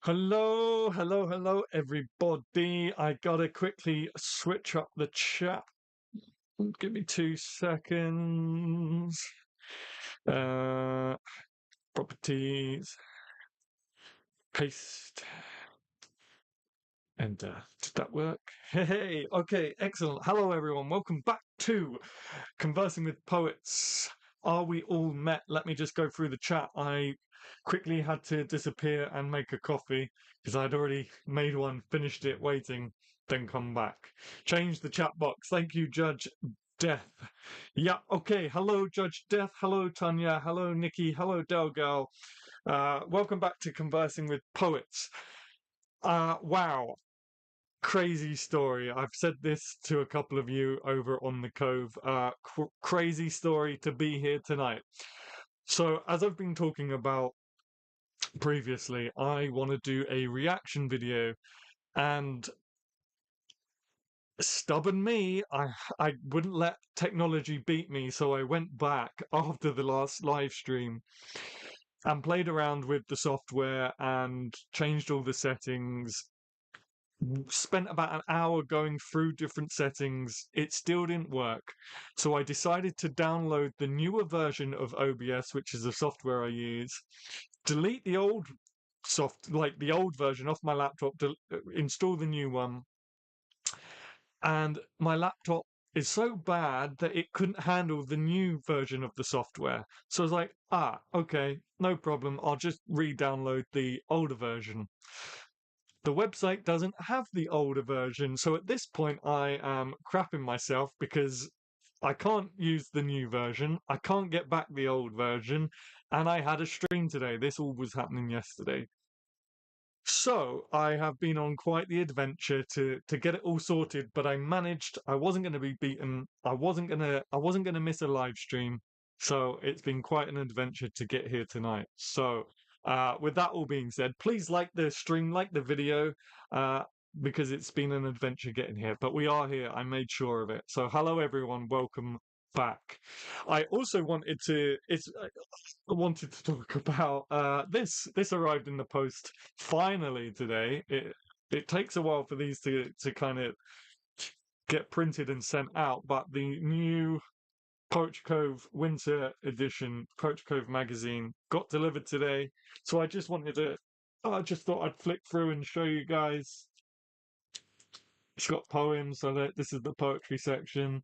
Hello, everybody. I gotta quickly switch up the chat. Give me 2 seconds. Uh, Properties, paste, enter. Did that work? Hey, okay, excellent. Hello, everyone. Welcome back to Conversing with Poets. Are we all met? Let me just go through the chat. I quickly had to disappear and make a coffee because I'd already made one, finished it, waiting, then come back. Change the chat box. Thank you, Judge Death. Yeah, okay. Hello, Judge Death. Hello, Tanya. Hello, Nikki. Hello, Delgal. Welcome back to Conversing with Poets. Wow, crazy story. I've said this to a couple of you over on the Cove. Crazy story to be here tonight. So, as I've been talking about previously, I want to do a reaction video, and stubborn me, I wouldn't let technology beat me, so I went back after the last live stream and played around with the software and changed all the settings. Spent about an hour going through different settings. It still didn't work. So I decided to download the newer version of OBS, which is the software I use, delete the old the old version off my laptop, install the new one. And my laptop is so bad that it couldn't handle the new version of the software. So I was like, okay, no problem. I'll just re-download the older version. The website doesn't have the older version, so at this point I am crapping myself because I can't use the new version, I can't get back the old version, and I had a stream today. This all was happening yesterday. So I have been on quite the adventure to get it all sorted, but I managed. I wasn't going to be beaten. I wasn't gonna miss a live stream. So it's been quite an adventure to get here tonight. So with that all being said, please like the stream, like the video, uh, because it's been an adventure getting here. But we are here. I made sure of it. So hello everyone, welcome back. I also wanted to talk about this arrived in the post finally today. It takes a while for these to kind of get printed and sent out, but the new Poetry Cove Winter Edition Poetry Cove magazine got delivered today. So I just thought I'd flick through and show you guys. It's got poems, so that this is the poetry section.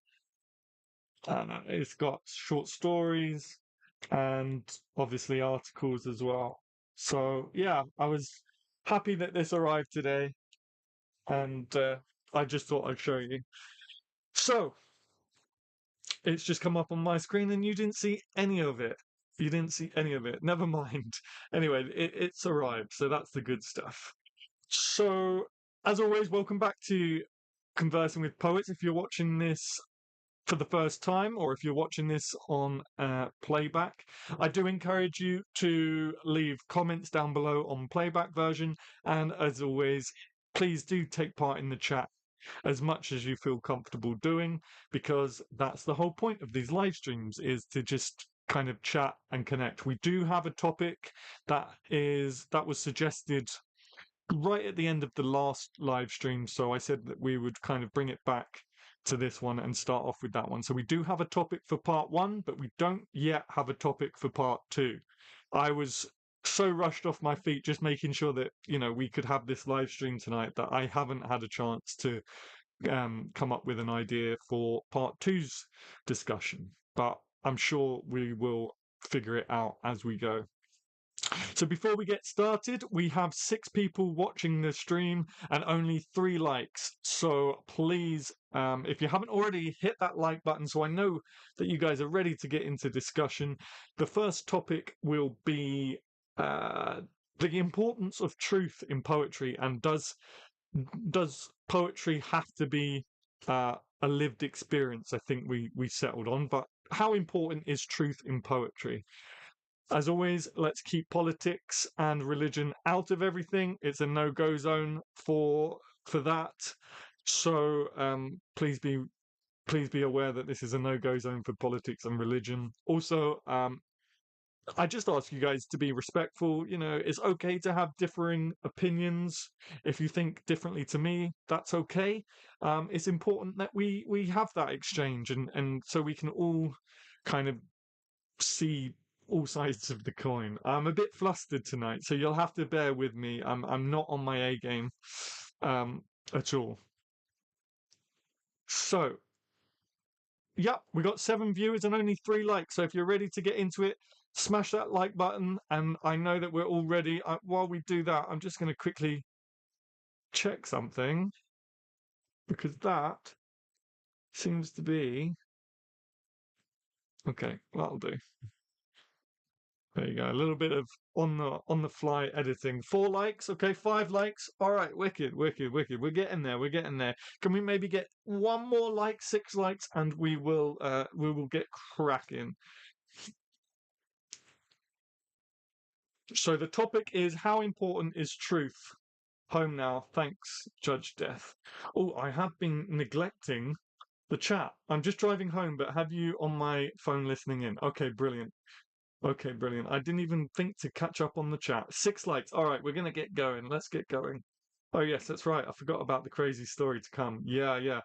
It's got short stories and obviously articles as well. So yeah, I was happy that this arrived today, and I just thought I'd show you. So it's just come up on my screen, and you didn't see any of it. You didn't see any of it. Never mind. Anyway, it's arrived, so that's the good stuff. So, as always, welcome back to Conversing with Poets. If you're watching this for the first time, or if you're watching this on playback, I do encourage you to leave comments down below on playback version, and as always, please do take part in the chat as much as you feel comfortable doing, because that's the whole point of these live streams, is to just kind of chat and connect. We do have a topic that was suggested right at the end of the last live stream, so I said that we would kind of bring it back to this one and start off with that one. So we do have a topic for part one, but we don't yet have a topic for part two. I was so rushed off my feet just making sure that we could have this live stream tonight that I haven't had a chance to come up with an idea for part two's discussion, but I'm sure we will figure it out as we go. So before we get started, we have 6 people watching the stream and only 3 likes. So please, if you haven't already, hit that like button so I know that you guys are ready to get into discussion. The first topic will be the importance of truth in poetry, and does poetry have to be a lived experience? I think we settled on, but how important is truth in poetry? As always, let's keep politics and religion out of everything. It's a no-go zone for that. So please be aware that this is a no-go zone for politics and religion. Also, I just ask you guys to be respectful. You know, it's okay to have differing opinions. If you think differently to me, that's okay. It's important that we have that exchange, and so we can all kind of see all sides of the coin. I'm a bit flustered tonight, so you'll have to bear with me. I'm not on my A game um, at all. So, yep, we got 7 viewers and only 3 likes. So if you're ready to get into it, smash that like button. And I know that we're all ready. While we do that, I'm just going to quickly check something because that seems to be okay. That'll do. There you go. A little bit of on the fly editing. 4 likes, okay. 5 likes. All right, wicked, wicked, wicked. We're getting there. We're getting there. Can we maybe get one more like, 6 likes, and we will get cracking. So the topic is how important is truth? Home now. Thanks, Judge Death. Oh, I have been neglecting the chat. I'm just driving home, but have you on my phone listening in? Okay, brilliant. Okay, brilliant. I didn't even think to catch up on the chat. 6 likes. All right, we're going to get going. Let's get going. Oh, yes, that's right. I forgot about the crazy story to come. Yeah, yeah.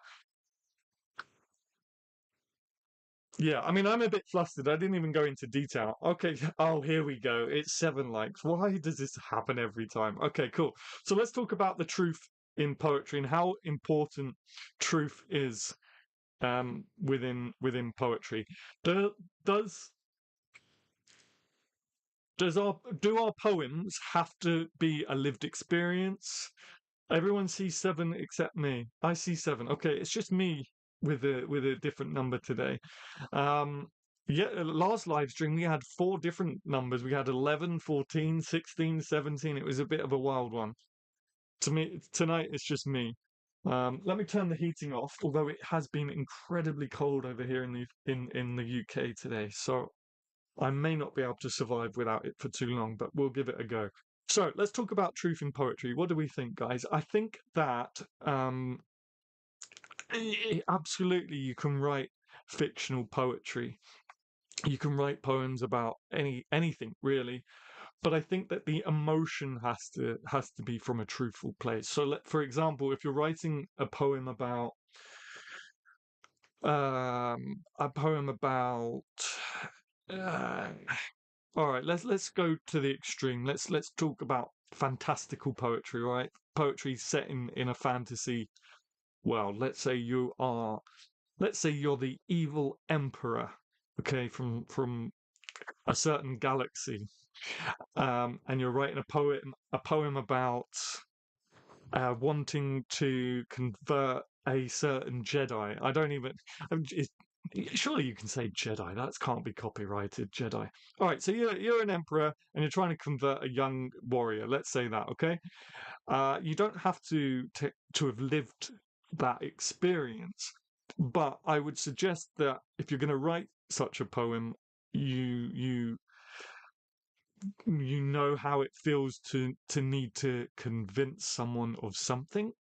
Yeah, I mean, I'm a bit flustered. I didn't even go into detail. Okay. Oh, here we go. It's 7 likes. Why does this happen every time? Okay, cool. So let's talk about the truth in poetry and how important truth is within poetry. Do, does do our poems have to be a lived experience? Everyone sees 7 except me. I see 7. Okay, it's just me with a different number today. Um, yeah, last live stream we had 4 different numbers. We had 11, 14, 16, 17. It was a bit of a wild one. To me, tonight it's just me. Let me turn the heating off, although it has been incredibly cold over here in the UK today. So I may not be able to survive without it for too long, but we'll give it a go. So let's talk about truth in poetry. What do we think, guys? I think that absolutely you can write fictional poetry. You can write poems about anything really, but I think that the emotion has to be from a truthful place. So, for example, if you're writing a poem about a poem about uh, all right, let's go to the extreme. Let's talk about fantastical poetry, right? Poetry set in a fantasy world. Let's say you're the evil emperor, okay, from a certain galaxy, and you're writing a poem about wanting to convert a certain Jedi. I don't even. Surely you can say Jedi. That can't be copyrighted. Jedi. All right. So you're an emperor and you're trying to convert a young warrior. Let's say that. Okay. You don't have to have lived that experience, but I would suggest that if you're going to write such a poem, you you know how it feels to need to convince someone of something,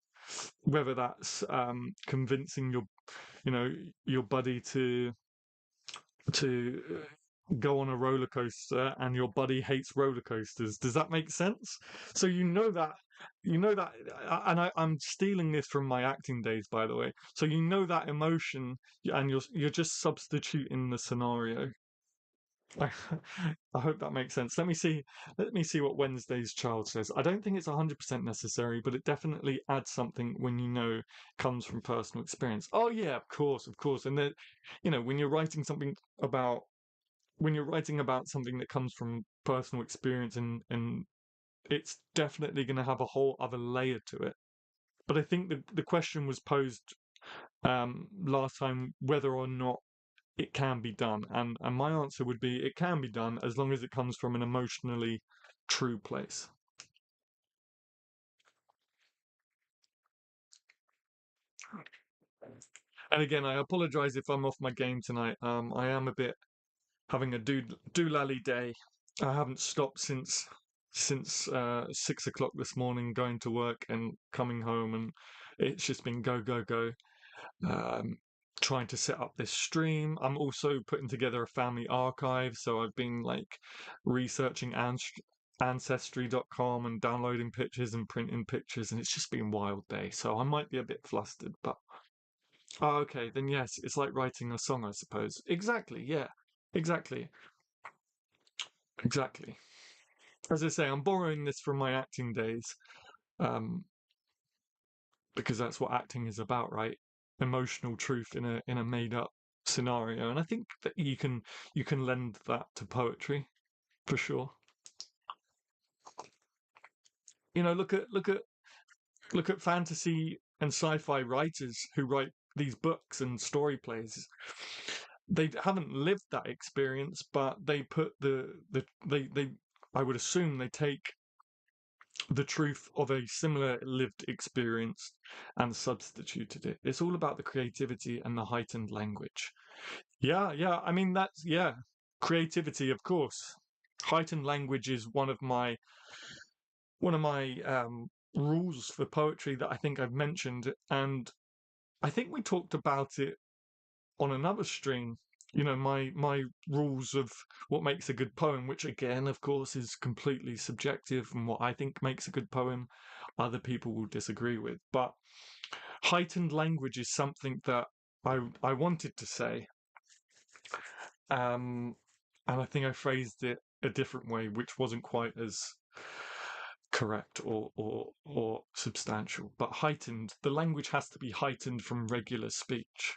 whether that's convincing your buddy to go on a roller coaster and your buddy hates roller coasters. Does that make sense? So you know that and I'm stealing this from my acting days, by the way. So you know that emotion and you're just substituting the scenario. I, I hope that makes sense. Let me see what Wednesday's child says. I don't think it's 100% necessary, but it definitely adds something when you know comes from personal experience. Oh yeah, of course, of course. And that, when you're writing something about when you're writing about something that comes from personal experience, and it's definitely going to have a whole other layer to it. But I think the question was posed last time whether or not it can be done, and my answer would be it can be done as long as it comes from an emotionally true place. And again, I apologize if I'm off my game tonight. I am a bit having a doolally day. I haven't stopped since 6 o'clock this morning, going to work and coming home, and it's just been go go go. Um, trying to set up this stream. I'm also putting together a family archive, so I've been like researching ancestry.com and downloading pictures and printing pictures, and it's just been a wild day. So I might be a bit flustered, but okay, then yes, it's like writing a song, I suppose. Exactly, yeah, exactly, exactly. As I say, I'm borrowing this from my acting days, um, because that's what acting is about, right? Emotional truth in a made up scenario, and I think that you can lend that to poetry for sure. Look at fantasy and sci-fi writers who write these books and story plays. They haven't lived that experience, but they put they I would assume they take the truth of a similar lived experience and substituted it. It's all about the creativity and the heightened language. Yeah, yeah. I mean, that's, yeah, creativity, of course. Heightened language is one of my rules for poetry that I think I've mentioned, and I think we talked about it on another stream. My rules of what makes a good poem, which again, of course, is completely subjective, and what I think makes a good poem, other people will disagree with. But heightened language is something that I wanted to say, and I think I phrased it a different way, which wasn't quite as correct or substantial. But heightened, the language has to be heightened from regular speech.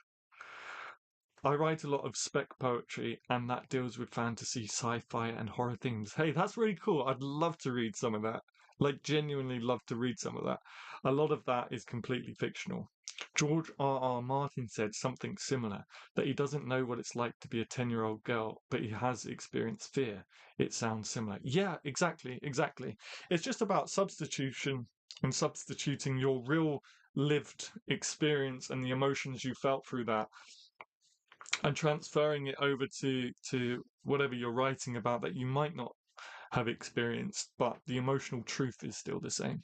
I write a lot of spec poetry, and that deals with fantasy, sci-fi, and horror themes. Hey, that's really cool. I'd love to read some of that. Like, genuinely love to read some of that. A lot of that is completely fictional. George R. Martin said something similar, that he doesn't know what it's like to be a 10-year-old girl, but he has experienced fear. It sounds similar. Yeah, exactly, exactly. It's just about substitution and substituting your real lived experience and the emotions you felt through that and transferring it over to whatever you're writing about that you might not have experienced, but the emotional truth is still the same.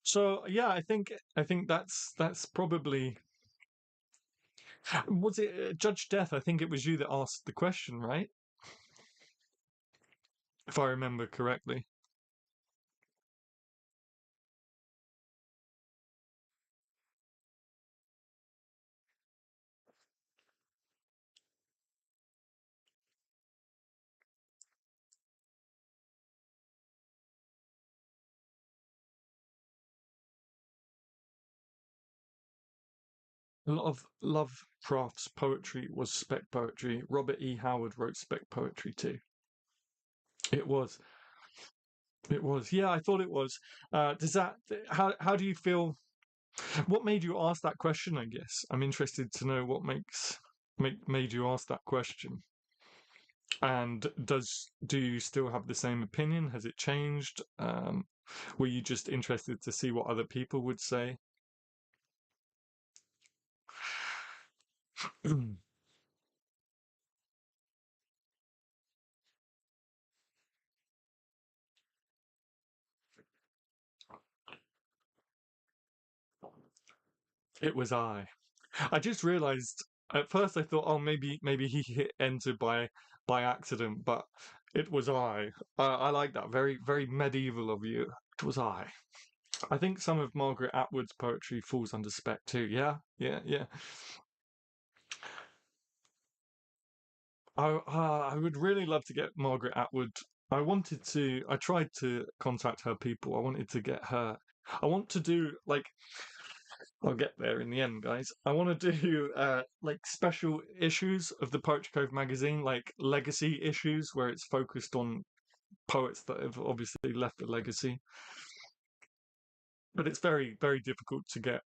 So yeah, I think that's probably, was it Judge Death? I think it was you that asked the question, right? If I remember correctly. A lot of Lovecraft's poetry was spec poetry. Robert E. Howard wrote spec poetry too. It was. It was. Yeah, I thought it was. Does that? How do you feel? What made you ask that question? I guess I'm interested to know what made you ask that question. And do you still have the same opinion? Has it changed? Were you just interested to see what other people would say? It was I. I just realized at first I thought, oh, maybe he hit enter by accident, but it was I. I like that. Very very medieval of you. It was I. I think some of Margaret Atwood's poetry falls under spec too. Yeah, yeah, yeah. I would really love to get Margaret Atwood. I tried to contact her people. I wanted to get her. I want to do like, I'll get there in the end, guys. I want to do like special issues of the Poetry Cove magazine, like legacy issues where it's focused on poets that have obviously left a legacy. But it's very, very difficult to get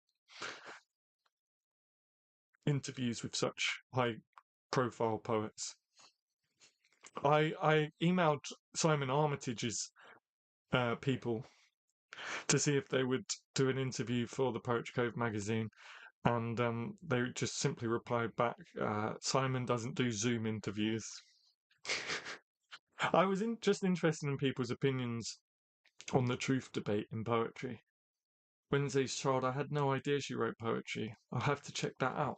interviews with such high profile poets. I emailed Simon Armitage's people to see if they would do an interview for the Poetry Cove magazine, and they just simply replied back, Simon doesn't do Zoom interviews. I was just interested in people's opinions on the truth debate in poetry. Wednesday's Child, I had no idea she wrote poetry. I'll have to check that out.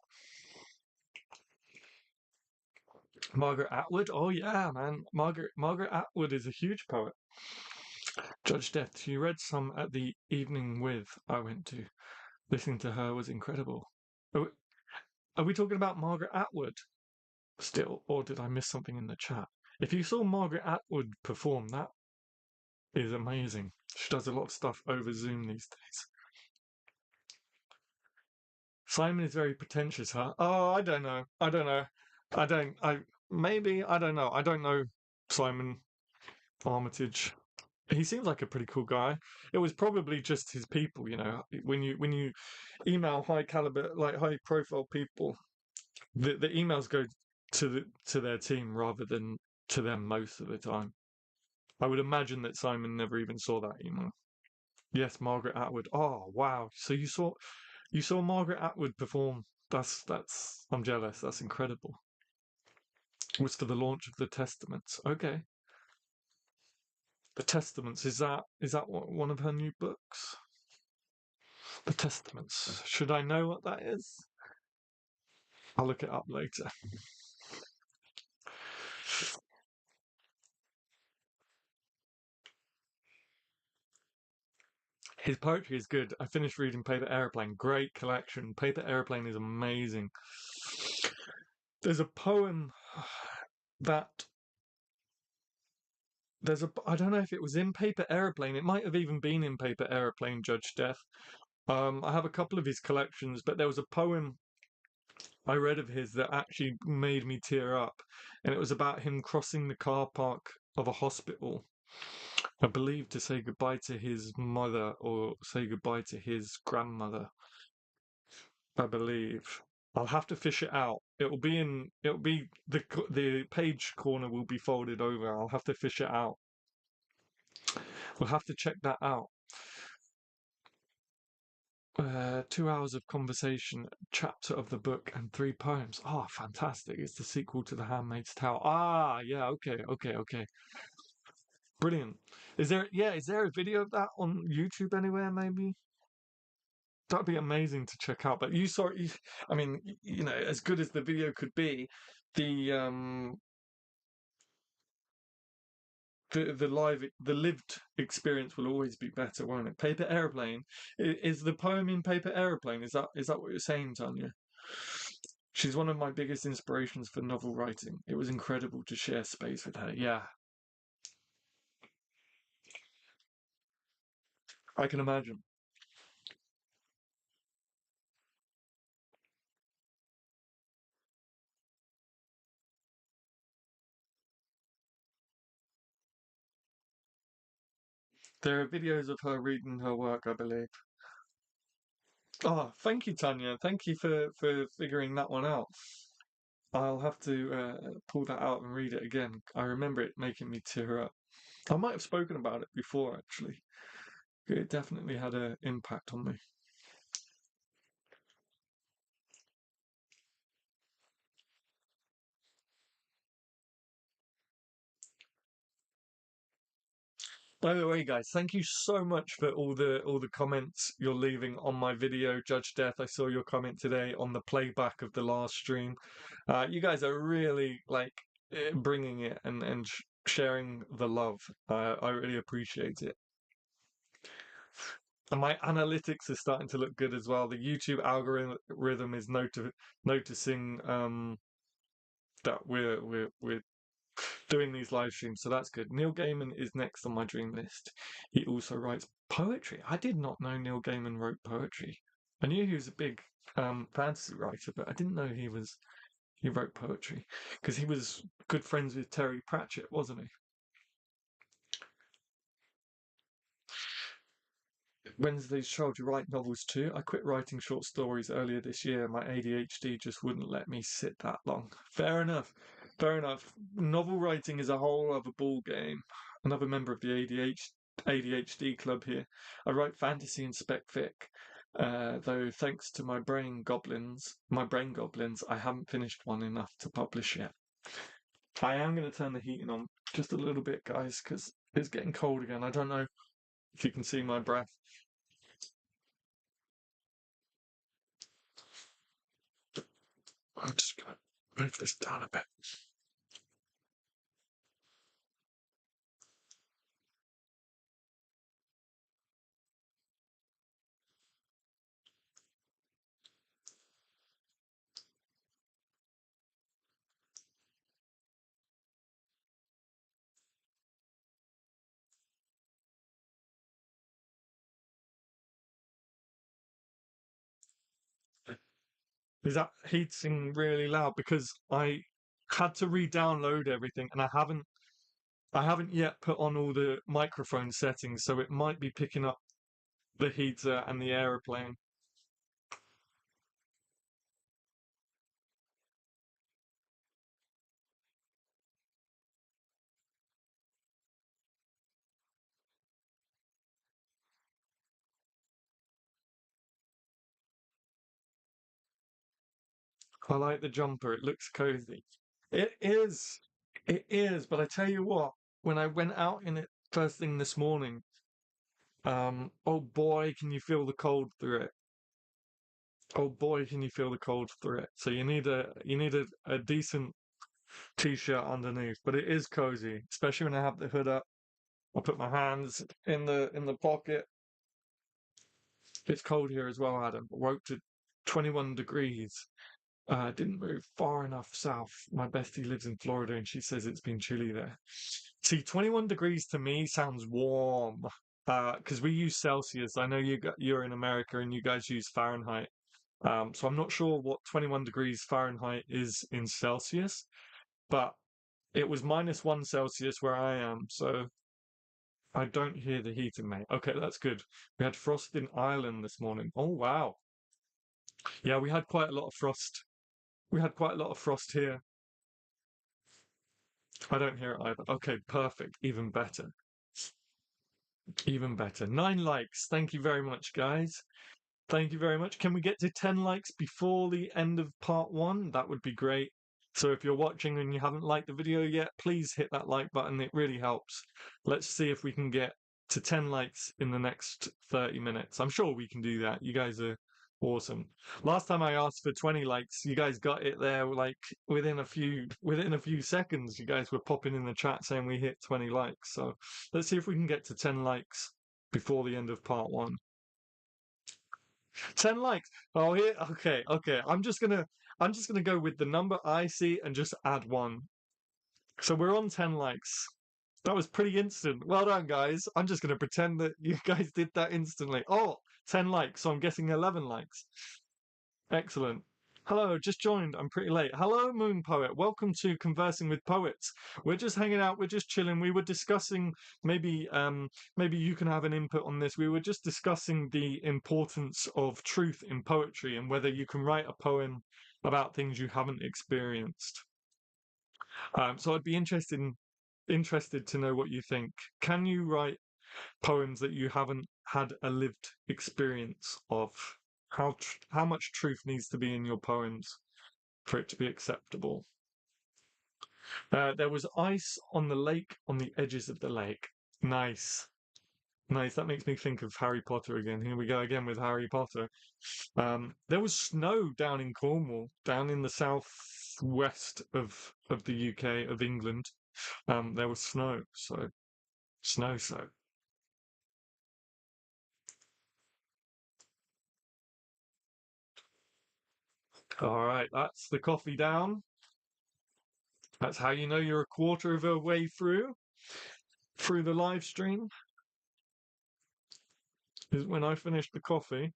Margaret Atwood, oh yeah, man. Margaret Atwood is a huge poet. Judge Death, she read some at the evening with I went to. Listening to her was incredible. Are we talking about Margaret Atwood still, or did I miss something in the chat? If you saw Margaret Atwood perform, that is amazing. She does a lot of stuff over Zoom these days. Simon is very pretentious, huh? Oh, I don't know. I don't know. Maybe, I don't know. I don't know Simon Armitage. He seems like a pretty cool guy. It was probably just his people, you know. When you email high caliber, like high profile people, the emails go to their team rather than to them most of the time. I would imagine that Simon never even saw that email. Yes, Margaret Atwood. Oh wow! So you saw Margaret Atwood perform. That's I'm jealous. That's incredible. It was for the launch of the Testaments. Okay, the Testaments is that one of her new books? The Testaments. Should I know what that is? I'll look it up later. His poetry is good. I finished reading Paper Aeroplane. Great collection. Paper Aeroplane is amazing. There's a poem that I don't know if it was in Paper Aeroplane. It might have even been in Paper Aeroplane, Judge Death. I have a couple of his collections, but there was a poem I read of his that actually made me tear up, and it was about him crossing the car park of a hospital, I believe to say goodbye to his mother or say goodbye to his grandmother. I believe. I'll have to fish it out. It'll be the page corner will be folded over. I'll have to fish it out. We'll have to check that out. 2 hours of conversation, chapter of the book, and 3 poems. Oh, fantastic. It's the sequel to The Handmaid's Tale. Ah, yeah, okay. Brilliant. Is there a video of that on YouTube anywhere, maybe? That'd be amazing to check out. But I mean, as good as the video could be, the the lived experience will always be better, won't it? Paper Aeroplane is the poem in Paper Aeroplane. Is that what you're saying, Tanya? She's one of my biggest inspirations for novel writing. It was incredible to share space with her. Yeah, I can imagine. There are videos of her reading her work, I believe. Oh, thank you, Tanya. Thank you for figuring that one out. I'll have to pull that out and read it again. I remember it making me tear up. I might have spoken about it before, actually. It definitely had an impact on me. By the way, guys, thank you so much for all the comments you're leaving on my video, Judge Death. I saw your comment today on the playback of the last stream. You guys are really like bringing it and sharing the love. I really appreciate it. And my analytics is starting to look good as well. The YouTube algorithm is noticing that we're doing these live streams, so that's good. Neil Gaiman is next on my dream list. He also writes poetry. I did not know Neil Gaiman wrote poetry. I knew he was a big fantasy writer, but I didn't know he wrote poetry because he was good friends with Terry Pratchett, wasn't he? Wednesday's Child, you write novels too? I quit writing short stories earlier this year. My ADHD just wouldn't let me sit that long. Fair enough. Fair enough. Novel writing is a whole other ball game. Another member of the ADHD club here. I write fantasy and spec fic. Though thanks to my brain goblins, I haven't finished one enough to publish yet. I am going to turn the heating on just a little bit, guys, because it's getting cold again. I don't know if you can see my breath. I'm just going to move this down a bit. Is that heating really loud? Because I had to re-download everything, and I haven't yet put on all the microphone settings, so it might be picking up the heater and the aeroplane. I like the jumper. It looks cozy. It is. It is. But I tell you what, when I went out in it first thing this morning, oh boy, can you feel the cold through it? Oh boy, can you feel the cold through it? So you need a decent t-shirt underneath, but it is cozy, especially when I have the hood up. I put my hands in the pocket. It's cold here as well, Adam. Woke to 21 degrees. Didn't move far enough south. My bestie lives in Florida and she says it's been chilly there. See, 21 degrees to me sounds warm. Because we use Celsius. I know you're in America and you guys use Fahrenheit. So I'm not sure what 21 degrees Fahrenheit is in Celsius, but it was -1 Celsius where I am, so I don't hear the heating, mate. Okay, that's good. We had frost in Ireland this morning. Oh, wow. Yeah, we had quite a lot of frost. We had quite a lot of frost here. I don't hear it either. Okay, perfect. Even better. Even better. 9 likes. Thank you very much, guys. Thank you very much. Can we get to 10 likes before the end of part one? That would be great. So if you're watching and you haven't liked the video yet, please hit that like button. It really helps. Let's see if we can get to 10 likes in the next 30 minutes. I'm sure we can do that. You guys are awesome. Last time I asked for 20 likes, you guys got it there like within a few seconds. You guys were popping in the chat saying we hit 20 likes. So let's see if we can get to 10 likes before the end of part one. 10 likes. Oh, here. Okay, okay. I'm just gonna go with the number I see and just add one. So we're on 10 likes. That was pretty instant. Well done, guys. I'm just gonna pretend that you guys did that instantly. Oh, 10 likes. So I'm guessing 11 likes. Excellent. Hello, just joined. I'm pretty late. Hello, Moon Poet. Welcome to Conversing with Poets. We're just hanging out. We're just chilling. We were discussing maybe you can have an input on this. We were just discussing the importance of truth in poetry and whether you can write a poem about things you haven't experienced. So I'd be interested to know what you think. Can you write poems that you haven't had a lived experience of? How much truth needs to be in your poems for it to be acceptable? There was ice on the lake, on the edges of the lake. Nice. Nice. That makes me think of Harry Potter again. Here we go again with Harry Potter. There was snow down in Cornwall, down in the southwest of the UK, of England. There was snow, so snow. All right, that's the coffee down. That's how you know you're a quarter of a way through the live stream. Is when I finish the coffee.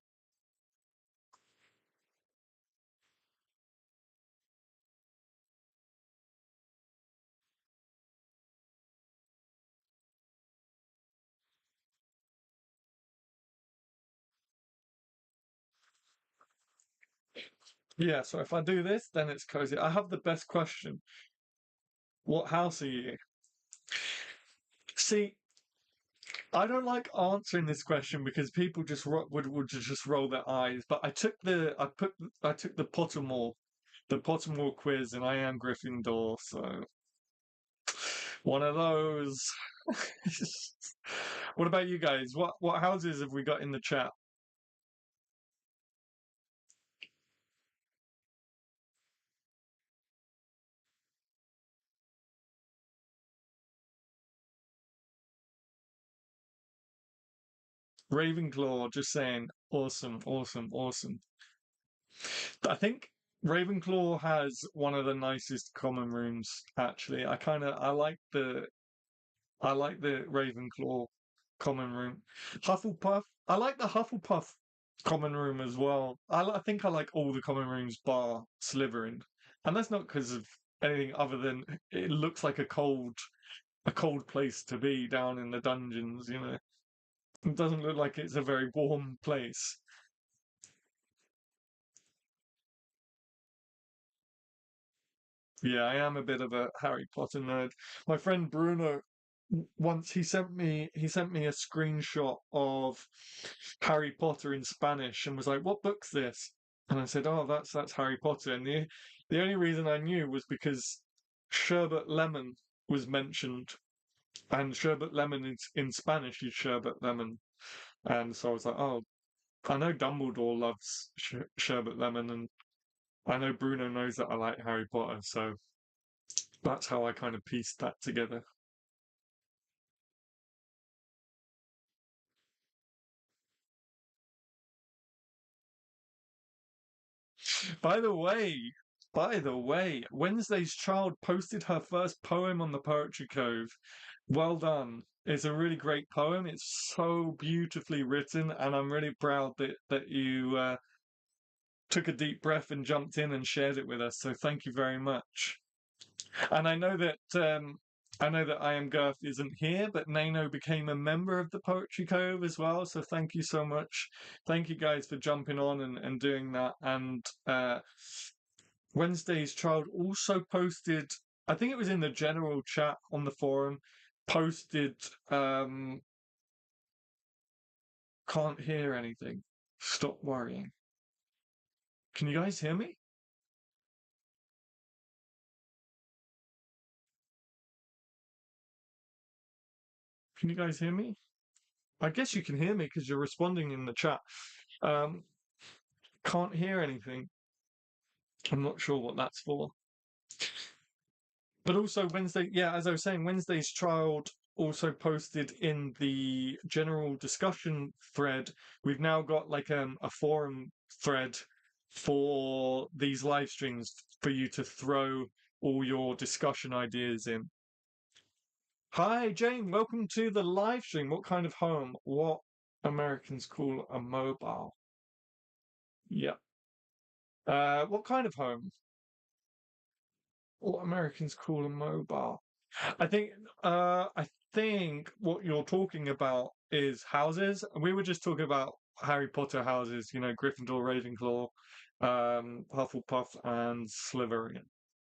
Yeah, so if I do this, then it's cozy. I have the best question. What house are you? See, I don't like answering this question because people just would just roll their eyes. But I took the Pottermore quiz, and I am Gryffindor. So One of those. What about you guys? What houses have we got in the chat? Ravenclaw, just saying. Awesome, awesome, awesome. I think Ravenclaw has one of the nicest common rooms, actually. I like the Ravenclaw common room. Hufflepuff, I like the Hufflepuff common room as well. I think I like all the common rooms bar Slytherin. And that's not because of anything other than it looks like a cold place to be down in the dungeons, you know. It doesn't look like it's a very warm place. Yeah, I am a bit of a Harry Potter nerd. My friend Bruno once he sent me a screenshot of Harry Potter in Spanish and was like, "What book's this?" And I said, "Oh, that's Harry Potter." And the only reason I knew was because sherbet lemon was mentioned, and sherbet lemon in Spanish is sherbet lemon. And so I was like, "Oh, I know Dumbledore loves sherbet lemon, and I know Bruno knows that I like Harry Potter." So that's how I kind of pieced that together. By the way, by the way, Wednesday's Child posted her first poem on the Poetry Cove. Well done. It's a really great poem. It's so beautifully written, and I'm really proud that you took a deep breath and jumped in and shared it with us. So thank you very much. And I know that I Am Girth isn't here, but Nano became a member of the Poetry Cove as well. So thank you so much. Thank you guys for jumping on and doing that. And Wednesday's Child also posted, I think it was in the general chat on the forum, posted can't hear anything. Stop worrying. Can you guys hear me? Can you guys hear me? I guess you can hear me because you're responding in the chat. Um, can't hear anything. I'm not sure what that's for. But also Wednesday, yeah, as I was saying, Wednesday's Child also posted in the general discussion thread. We've now got like a forum thread for these live streams for you to throw all your discussion ideas in. Hi, Jane. Welcome to the live stream. What kind of home? What Americans call a mobile? Yeah. What kind of home? What Americans call a mobile? I think I think what you're talking about is houses. We were just talking about Harry Potter houses, you know, Gryffindor, Ravenclaw, Hufflepuff, and Slytherin.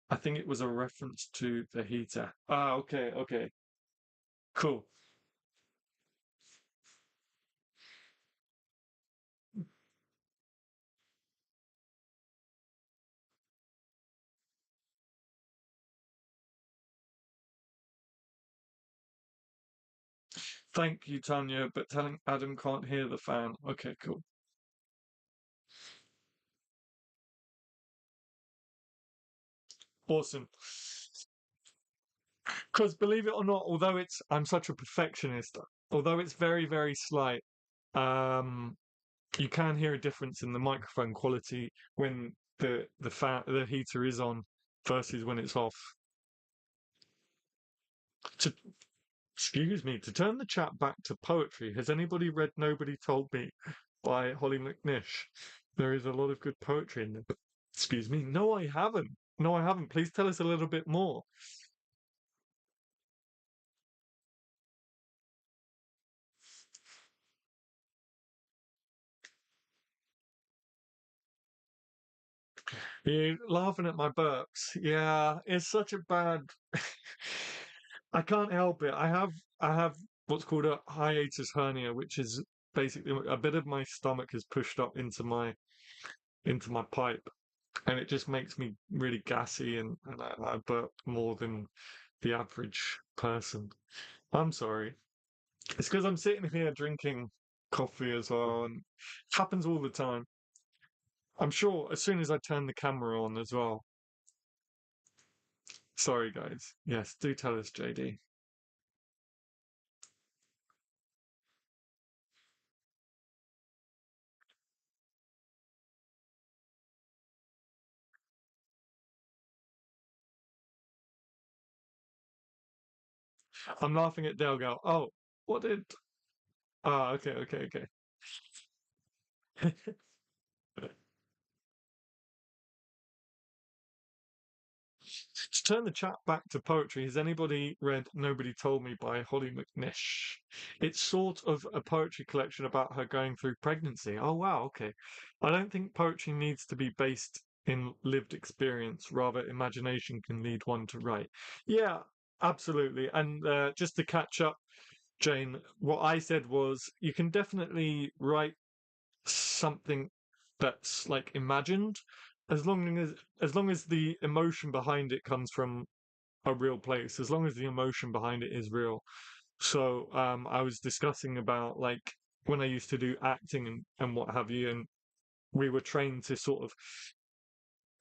I think it was a reference to the heater. Ah, okay, okay, cool. Thank you, Tanya, but telling Adam can't hear the fan. Okay, cool. Awesome. Because believe it or not, although I'm such a perfectionist, although it's very, very slight, um, you can hear a difference in the microphone quality when the heater is on versus when it's off. To excuse me, to turn the chat back to poetry, has anybody read Nobody Told Me by Holly McNish? There is a lot of good poetry in there. Excuse me. No, I haven't. No, I haven't. Please tell us a little bit more. You laughing at my burps? Yeah, it's such a bad. I can't help it. I have what's called a hiatus hernia, which is basically a bit of my stomach is pushed up into my pipe, and it just makes me really gassy and I burp more than the average person. I'm sorry. It's because I'm sitting here drinking coffee as well, and it happens all the time. I'm sure as soon as I turn the camera on as well. Sorry, guys. Yes, do tell us, JD. I'm laughing at Delgal. Oh, what did? Ah, okay, okay, okay. To turn the chat back to poetry, has anybody read Nobody Told Me by Holly McNish? It's sort of a poetry collection about her going through pregnancy. Oh, wow, okay. I don't think poetry needs to be based in lived experience, rather, imagination can lead one to write. Yeah, absolutely. And just to catch up, Jane, what I said was you can definitely write something that's like imagined as long as the emotion behind it comes from a real place, as long as the emotion behind it is real. So I was discussing about like when I used to do acting and what have you, and we were trained to sort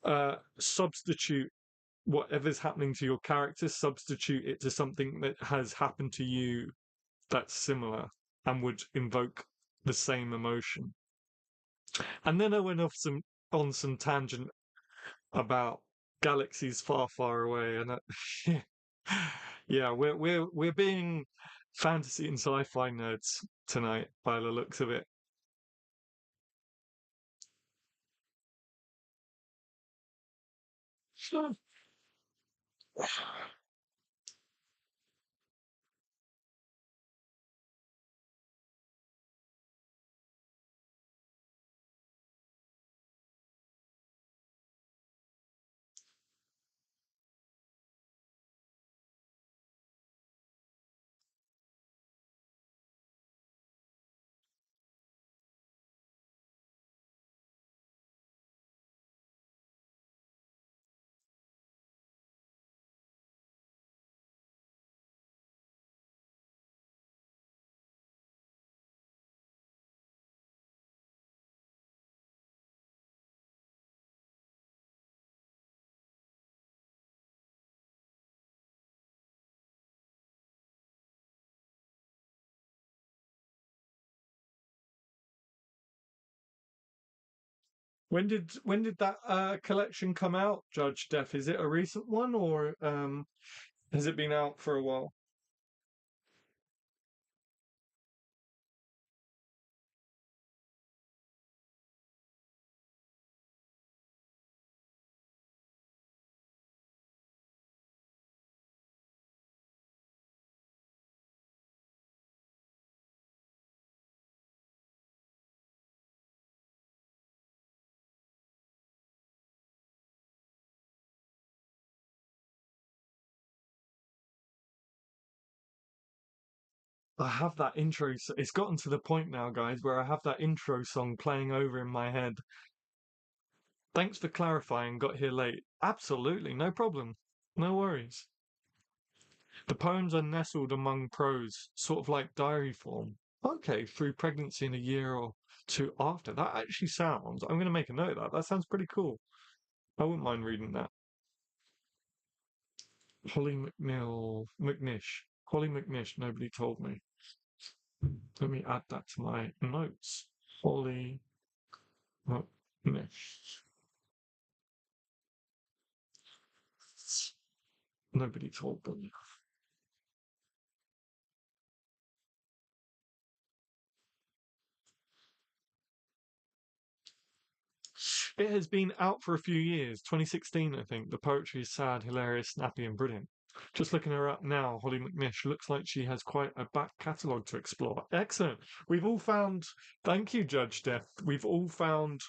of substitute whatever's happening to your character, substitute it to something that has happened to you that's similar and would invoke the same emotion. And then I went off some tangent about galaxies far, far away, and yeah, we're being fantasy and sci-fi nerds tonight by the looks of it. When did that collection come out, Judge Def? Is it a recent one or has it been out for a while? I have that intro. It's gotten to the point now, guys, where I have that intro song playing over in my head. Thanks for clarifying. Got here late. Absolutely, no problem. No worries. The poems are nestled among prose, sort of like diary form. Okay, through pregnancy in a year or two after. That actually sounds. I'm going to make a note of that. That sounds pretty cool. I wouldn't mind reading that. Holly McNish. Holly McNish. Nobody told me. Let me add that to my notes. Holly McNish. Nobody told me. It has been out for a few years. 2016, I think. The poetry is sad, hilarious, snappy, and brilliant. Just looking her up now, Holly McNish looks like she has quite a back catalogue to explore. Excellent. We've all found. Thank you, Judge Death. We've all found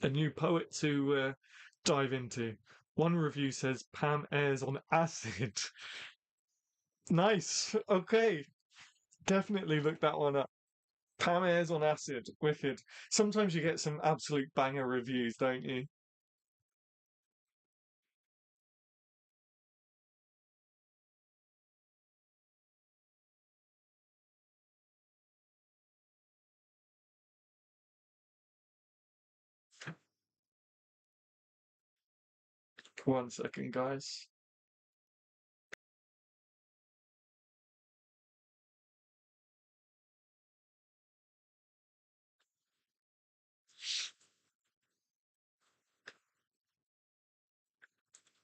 a new poet to dive into. One review says Pam Ayres on acid. Nice. Okay. Definitely look that one up. Pam Ayres on acid. Wicked. Sometimes you get some absolute banger reviews, don't you? One second, guys.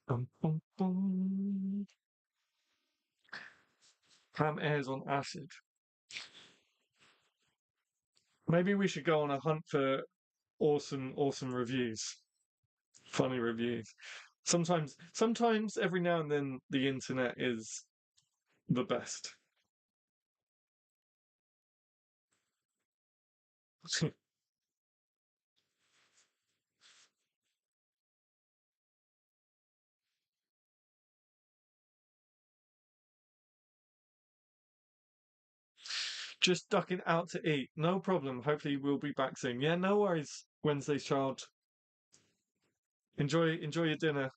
Bum, bum, bum. Ham airs on acid. Maybe we should go on a hunt for awesome reviews, funny reviews. Sometimes every now and then the internet is the best. Just ducking out to eat. No problem. Hopefully we'll be back soon. Yeah, no worries, Wednesday's child. Enjoy your dinner.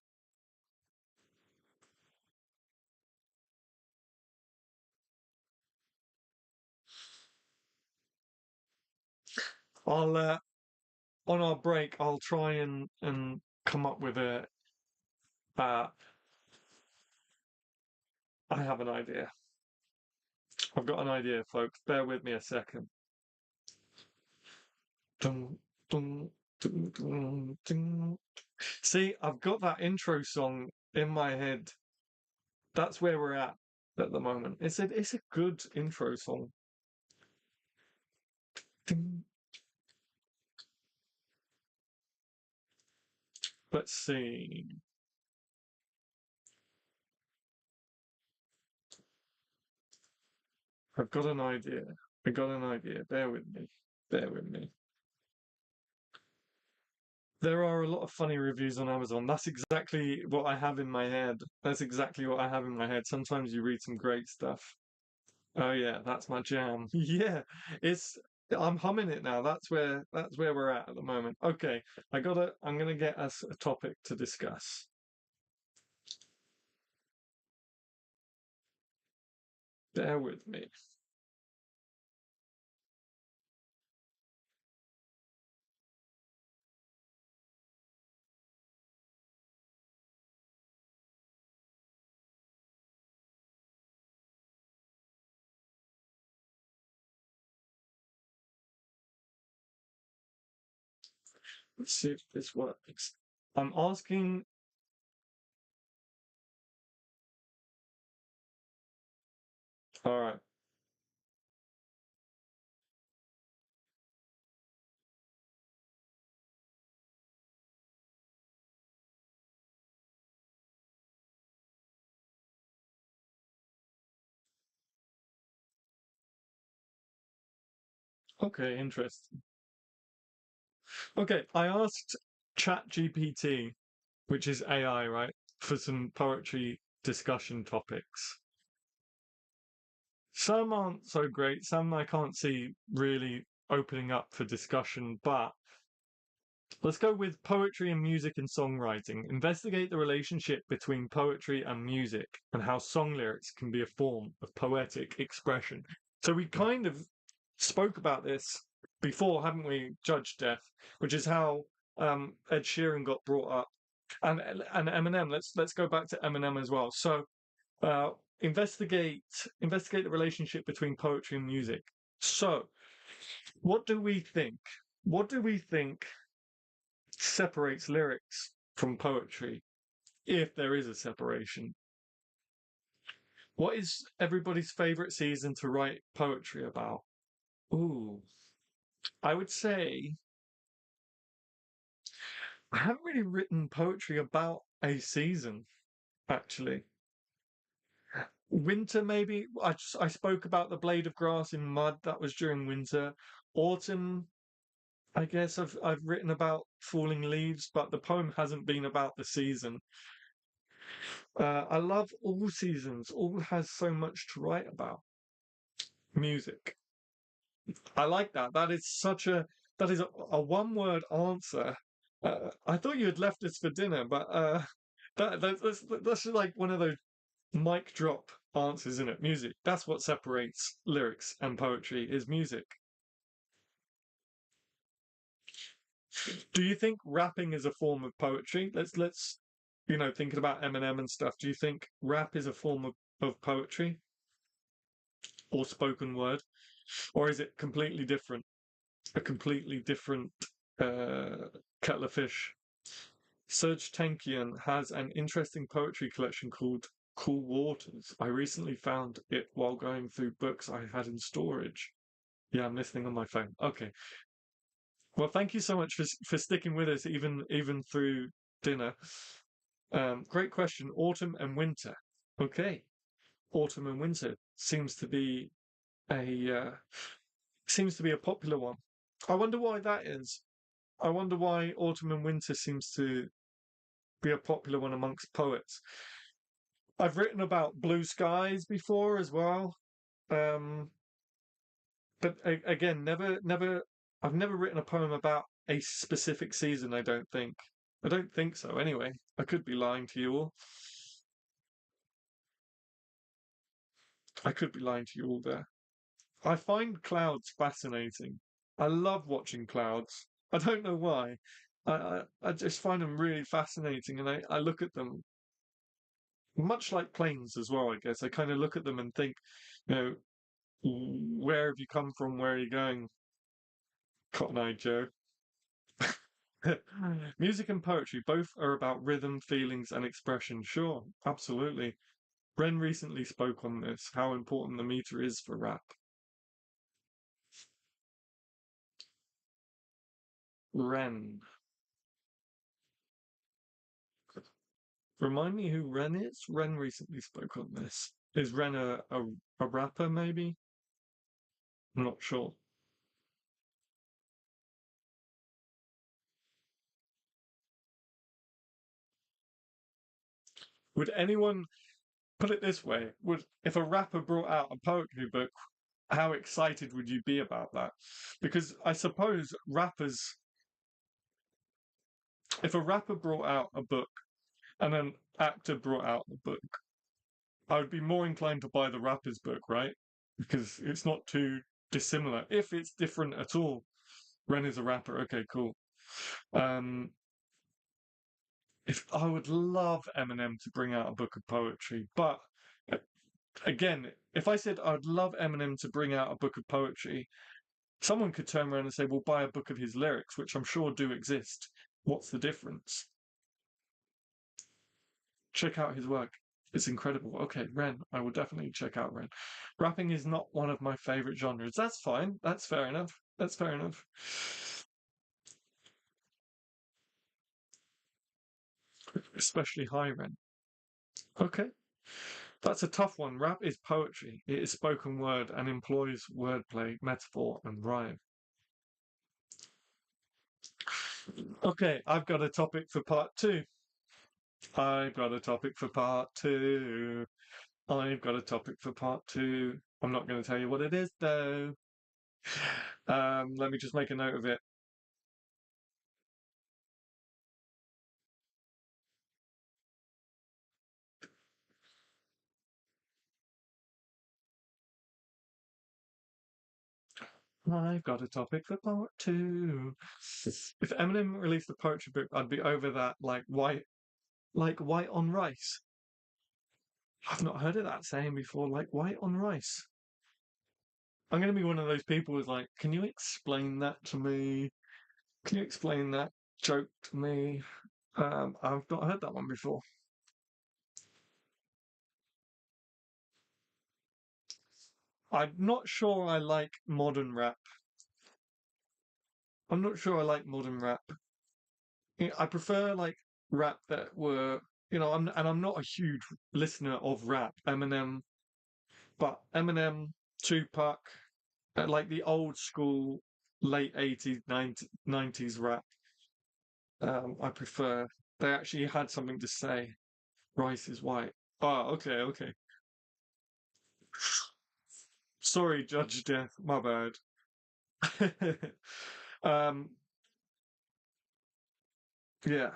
I'll on our break I'll try and come up with a uh I have an idea. I've got an idea, folks. Bear with me a second. Dun, dun, dun, dun, dun. See, I've got that intro song in my head. That's where we're at the moment. It's a good intro song. Ding. Let's see. I've got an idea. I got an idea. Bear with me. Bear with me. There are a lot of funny reviews on Amazon. That's exactly what I have in my head. That's exactly what I have in my head. Sometimes you read some great stuff. Oh yeah, that's my jam. Yeah, it's I'm humming it now. That's where we're at the moment. Okay, I'm gonna get us a topic to discuss. Bear with me. Let's see if this works. I'm asking. All right. Okay, interesting. Okay, I asked ChatGPT, which is AI, right, for some poetry discussion topics. Some aren't so great, some I can't see really opening up for discussion, but let's go with poetry and music and songwriting. Investigate the relationship between poetry and music and how song lyrics can be a form of poetic expression. So we kind of spoke about this before, haven't we, Judge Death, which is how Ed Sheeran got brought up, and Eminem. Let's go back to Eminem as well. So uh, investigate the relationship between poetry and music. So what do we think? What do we think separates lyrics from poetry, if there is a separation? What is everybody's favorite season to write poetry about? Ooh, I would say I haven't really written poetry about a season, actually. Winter, maybe. I spoke about the blade of grass in mud. That was during winter. Autumn, I guess I've written about falling leaves, but the poem hasn't been about the season. I love all seasons. All has so much to write about. Music. I like that. That is a one-word answer. I thought you had left us for dinner, but that's like one of those mic drop answers, isn't it? Music. That's what separates lyrics and poetry is music. Do you think rapping is a form of poetry? Let's thinking about Eminem and stuff, do you think rap is a form of poetry or spoken word, or is it completely different? A completely different uh, kettle of fish. Serge Tankian has an interesting poetry collection called Cool Waters. I recently found it while going through books I had in storage. Yeah, I'm listening on my phone. Okay. Well, thank you so much for sticking with us even through dinner. Great question. Autumn and winter. Okay. Autumn and winter a seems to be a popular one. I wonder why that is. I wonder why autumn and winter seems to be a popular one amongst poets. I've written about blue skies before as well, um, but again, I've never written a poem about a specific season. I don't think. I don't think so. Anyway, I could be lying to you all. I could be lying to you all there. I find clouds fascinating. I love watching clouds. I don't know why. I just find them really fascinating, and I look at them much like planes as well. I guess I kind of look at them and think, you know, where have you come from? Where are you going, Cotton Eye Joe? Music and poetry both are about rhythm, feelings, and expression. Sure, absolutely. Ren recently spoke on this, how important the meter is for rap. Ren. Remind me who Ren is? Ren recently spoke on this. Is Ren a rapper, maybe? I'm not sure. Would anyone put it this way? Would if a rapper brought out a poetry book, how excited would you be about that? Because I suppose rappers, if a rapper brought out a book and an actor brought out a book, I would be more inclined to buy the rapper's book, right? Because it's not too dissimilar. If it's different at all. Ren is a rapper. Okay, cool. Um, if I would love Eminem to bring out a book of poetry, but uh, again, if I said I'd love Eminem to bring out a book of poetry, someone could turn around and say, "Well, buy a book of his lyrics," which I'm sure do exist. What's the difference? Check out his work. It's incredible. Okay, Ren. I will definitely check out Ren. Rapping is not one of my favorite genres. That's fine. That's fair enough. That's fair enough. Especially high Ren. Okay. That's a tough one. Rap is poetry. It is spoken word and employs wordplay, metaphor, and rhyme. Okay, I've got a topic for part two. I've got a topic for part two. I've got a topic for part two. I'm not going to tell you what it is, though. Let me just make a note of it. I've got a topic for part two. If Eminem released a poetry book, I'd be over that like white on rice. I've not heard of that saying before, like white on rice. I'm going to be one of those people who's like, can you explain that to me? Can you explain that joke to me? I've not heard that one before. I'm not sure I like modern rap. I'm not sure I like modern rap. I prefer like rap that were, I'm not a huge listener of rap. Eminem, but Eminem, Tupac, like the old school late 80s, 90s rap. I prefer. They actually had something to say. Rice is white. Oh, okay, okay. Sorry, Judge Death. My bad. um, yeah.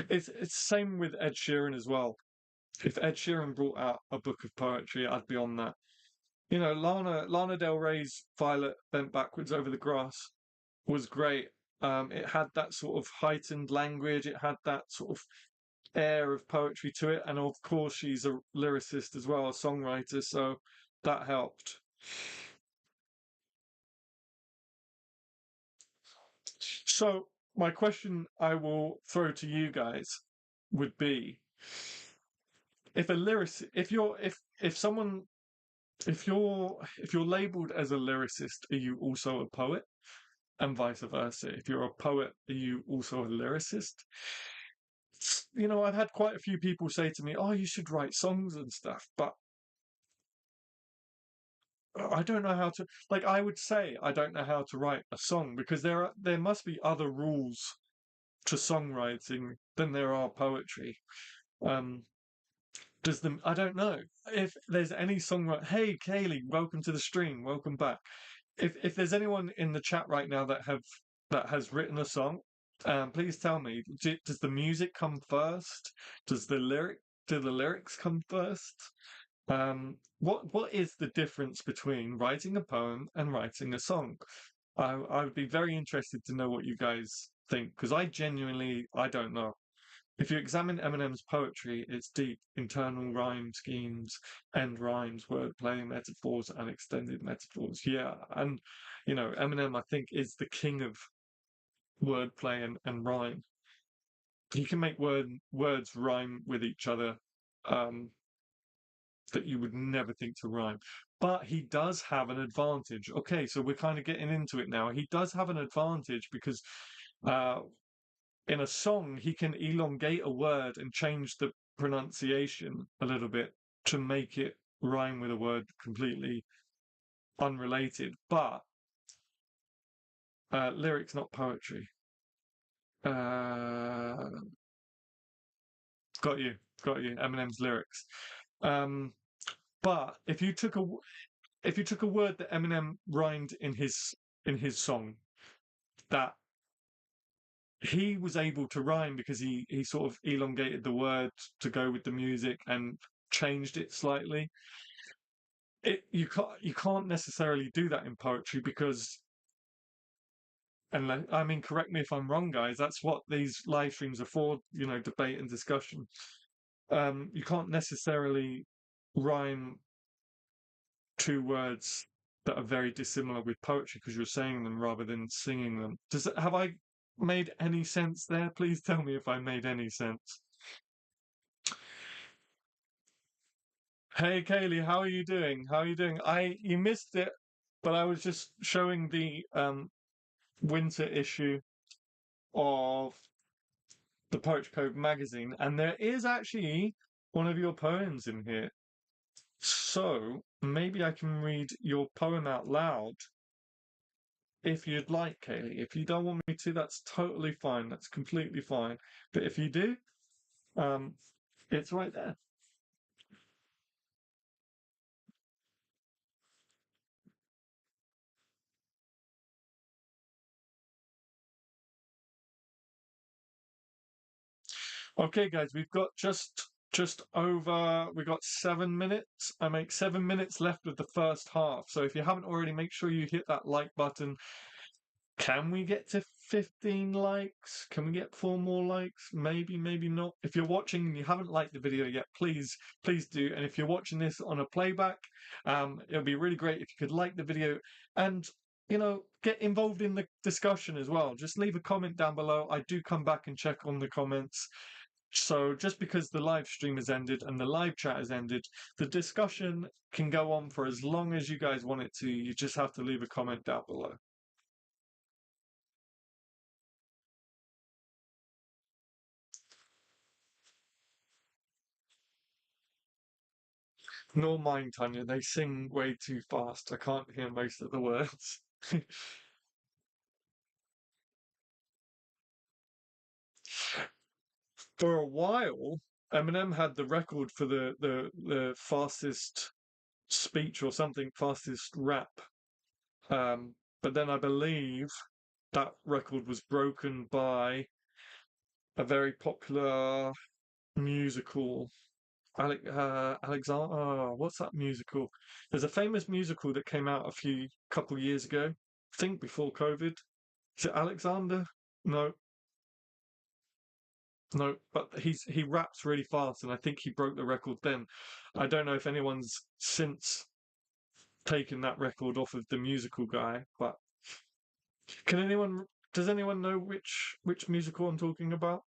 It's same with Ed Sheeran as well. If Ed Sheeran brought out a book of poetry, I'd be on that. Lana Del Rey's Violet Bent Backwards Over the Grass was great. It had that sort of heightened language. It had that sort of air of poetry to it, and of course she's a lyricist as well, a songwriter, so that helped. So my question I will throw to you guys would be, if a lyricist, if someone, if you're labeled as a lyricist, are you also a poet? And vice versa. If you're a poet, are you also a lyricist? You know, I've had quite a few people say to me, "Oh, you should write songs and stuff," but I don't know how to. Like, I would say I don't know how to write a song because there must be other rules to songwriting than there are poetry. Um, does them? I don't know if there's any songwriter. Hey, Kaylee, welcome to the stream. Welcome back. If there's anyone in the chat right now that has written a song, please tell me. Does the music come first? Does the lyric do the lyrics come first? What is the difference between writing a poem and writing a song? I would be very interested to know what you guys think because I don't know. If you examine Eminem's poetry, it's deep, internal rhyme schemes, end rhymes, wordplay, metaphors, and extended metaphors. Yeah, and Eminem, I think, is the king of wordplay and rhyme. He can make words rhyme with each other um, that you would never think to rhyme. But he does have an advantage. Okay, so we're kind of getting into it now. He does have an advantage because uh, in a song, he can elongate a word and change the pronunciation a little bit to make it rhyme with a word completely unrelated. But lyrics, not poetry. Uh, got you, got you. Eminem's lyrics. Um, but if you took a word that Eminem rhymed in his song that he was able to rhyme because he sort of elongated the word to go with the music and changed it slightly. You can't necessarily do that in poetry because, and I mean, correct me if I'm wrong, guys. That's what these live streams are for, debate and discussion. You can't necessarily rhyme two words that are very dissimilar with poetry because you're saying them rather than singing them. Have I made any sense there? Please tell me if I made any sense. Hey Kaylee, how are you doing? How are you doing? You missed it, but I was just showing the winter issue of the Poetry Code magazine, and there is actually one of your poems in here. So maybe I can read your poem out loud if you'd like, Kaylee. If you don't want me to, that's totally fine. That's completely fine. But if you do, um, it's right there. Okay, guys, we've got just over. We got 7 minutes. I make 7 minutes left of the first half. So if you haven't already, make sure you hit that like button. Can we get to 15 likes? Can we get 4 more likes? Maybe, maybe not. If you're watching and you haven't liked the video yet, please do. And if you're watching this on a playback, it'll be really great if you could like the video and get involved in the discussion as well. Just leave a comment down below. I do come back and check on the comments. So just because the live stream has ended and the live chat has ended, the discussion can go on for as long as you guys want it to. You just have to leave a comment down below. Nor mine, Tanya. They sing way too fast. I can't hear most of the words. For a while, Eminem had the record for the fastest speech or something, fastest rap. But then I believe that record was broken by a very popular musical. Alexander, what's that musical? There's a famous musical that came out a couple years ago. I think before COVID. Is it Alexander? No. No, but he raps really fast, and I think he broke the record then. I don't know if anyone's since taken that record off of the musical guy, but can anyone? Does anyone know which musical I'm talking about?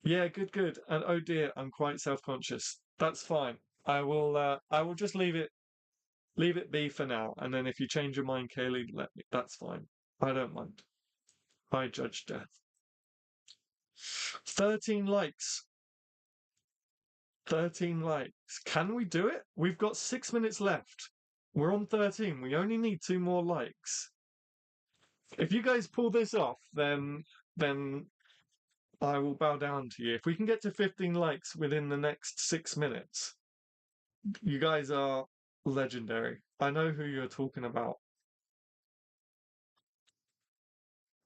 Yeah, good, good. And oh dear, I'm quite self-conscious. That's fine. I will just leave it be for now. And then if you change your mind, Kaylee, let me. That's fine. I don't mind. I judge death. 13 likes. 13 likes. Can we do it? We've got 6 minutes left. We're on 13. We only need 2 more likes. If you guys pull this off, then I will bow down to you. If we can get to 15 likes within the next 6 minutes, you guys are legendary. I know who you're talking about.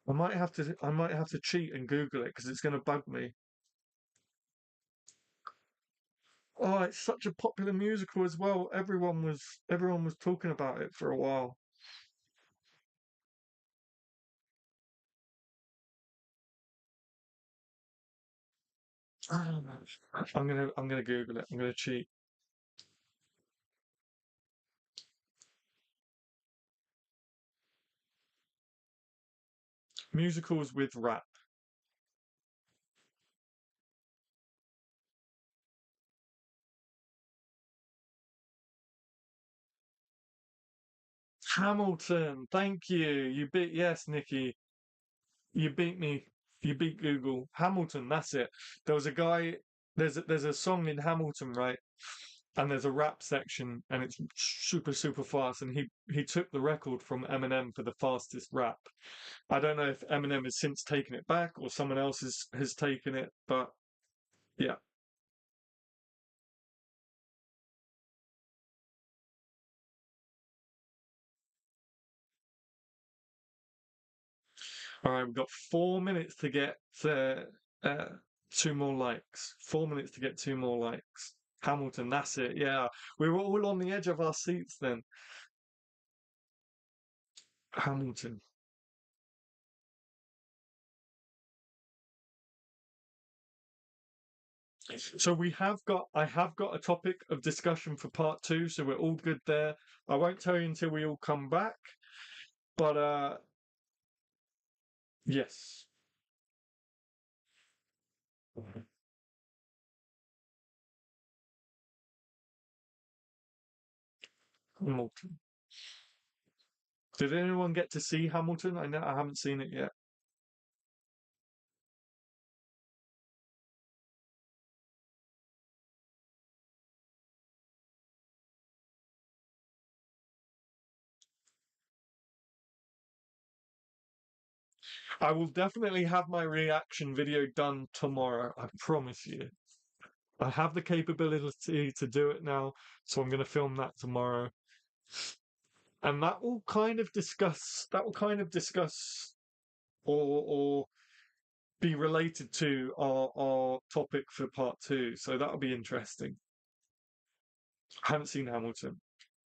I might have to cheat and Google it because it's going to bug me. Oh, it's such a popular musical as well. Everyone was talking about it for a while. I'm gonna Google it. I'm gonna cheat. Musicals with rap. Hamilton. Thank you. You beat yes, Nikki. You beat me. You beat Google. Hamilton. That's it. There was a guy. There's a song in Hamilton, right? And there's a rap section, and it's super fast. And he took the record from Eminem for the fastest rap. I don't know if Eminem has since taken it back or someone else has taken it, but yeah. All right, we've got 4 minutes to get uh, 2 more likes. 4 minutes to get 2 more likes. Hamilton, that's it. Yeah, we were all on the edge of our seats then. Hamilton. So I have got a topic of discussion for part two, so we're all good there. I won't tell you until we all come back, but yes. Hamilton. Did anyone get to see Hamilton? I know I haven't seen it yet. I will definitely have my reaction video done tomorrow. I promise you. I have the capability to do it now, so I'm going to film that tomorrow. And that will kind of discuss or be related to our topic for part two. So that'll be interesting. I haven't seen Hamilton.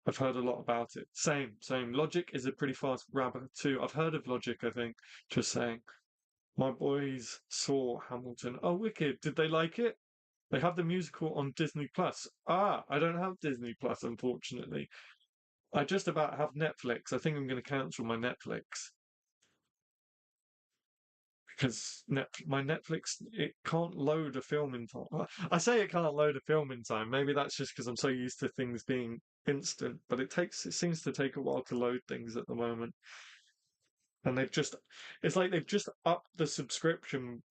I've heard a lot about it. Same. Logic is a pretty fast rabbit too. I've heard of Logic, I think. Just saying. My boys saw Hamilton. Oh, wicked. Did they like it? They have the musical on Disney Plus. Ah, I don't have Disney Plus, unfortunately. I just about have Netflix. I think I'm going to cancel my Netflix because my Netflix it can't load a film in time. Well, I say it can't load a film in time. Maybe that's just because I'm so used to things being instant, but it seems to take a while to load things at the moment. And it's like they've just upped the subscription.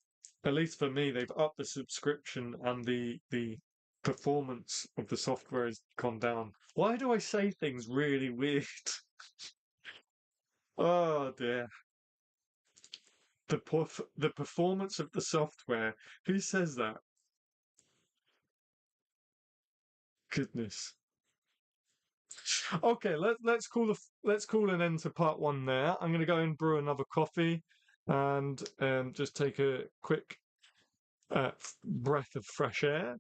At least for me, they've upped the subscription and the performance of the software has gone down. Why do I say things really weird? Oh dear. The performance of the software. Who says that? Goodness. Okay, let's call an end to part one there. I'm gonna go and brew another coffee and just take a quick breath of fresh air,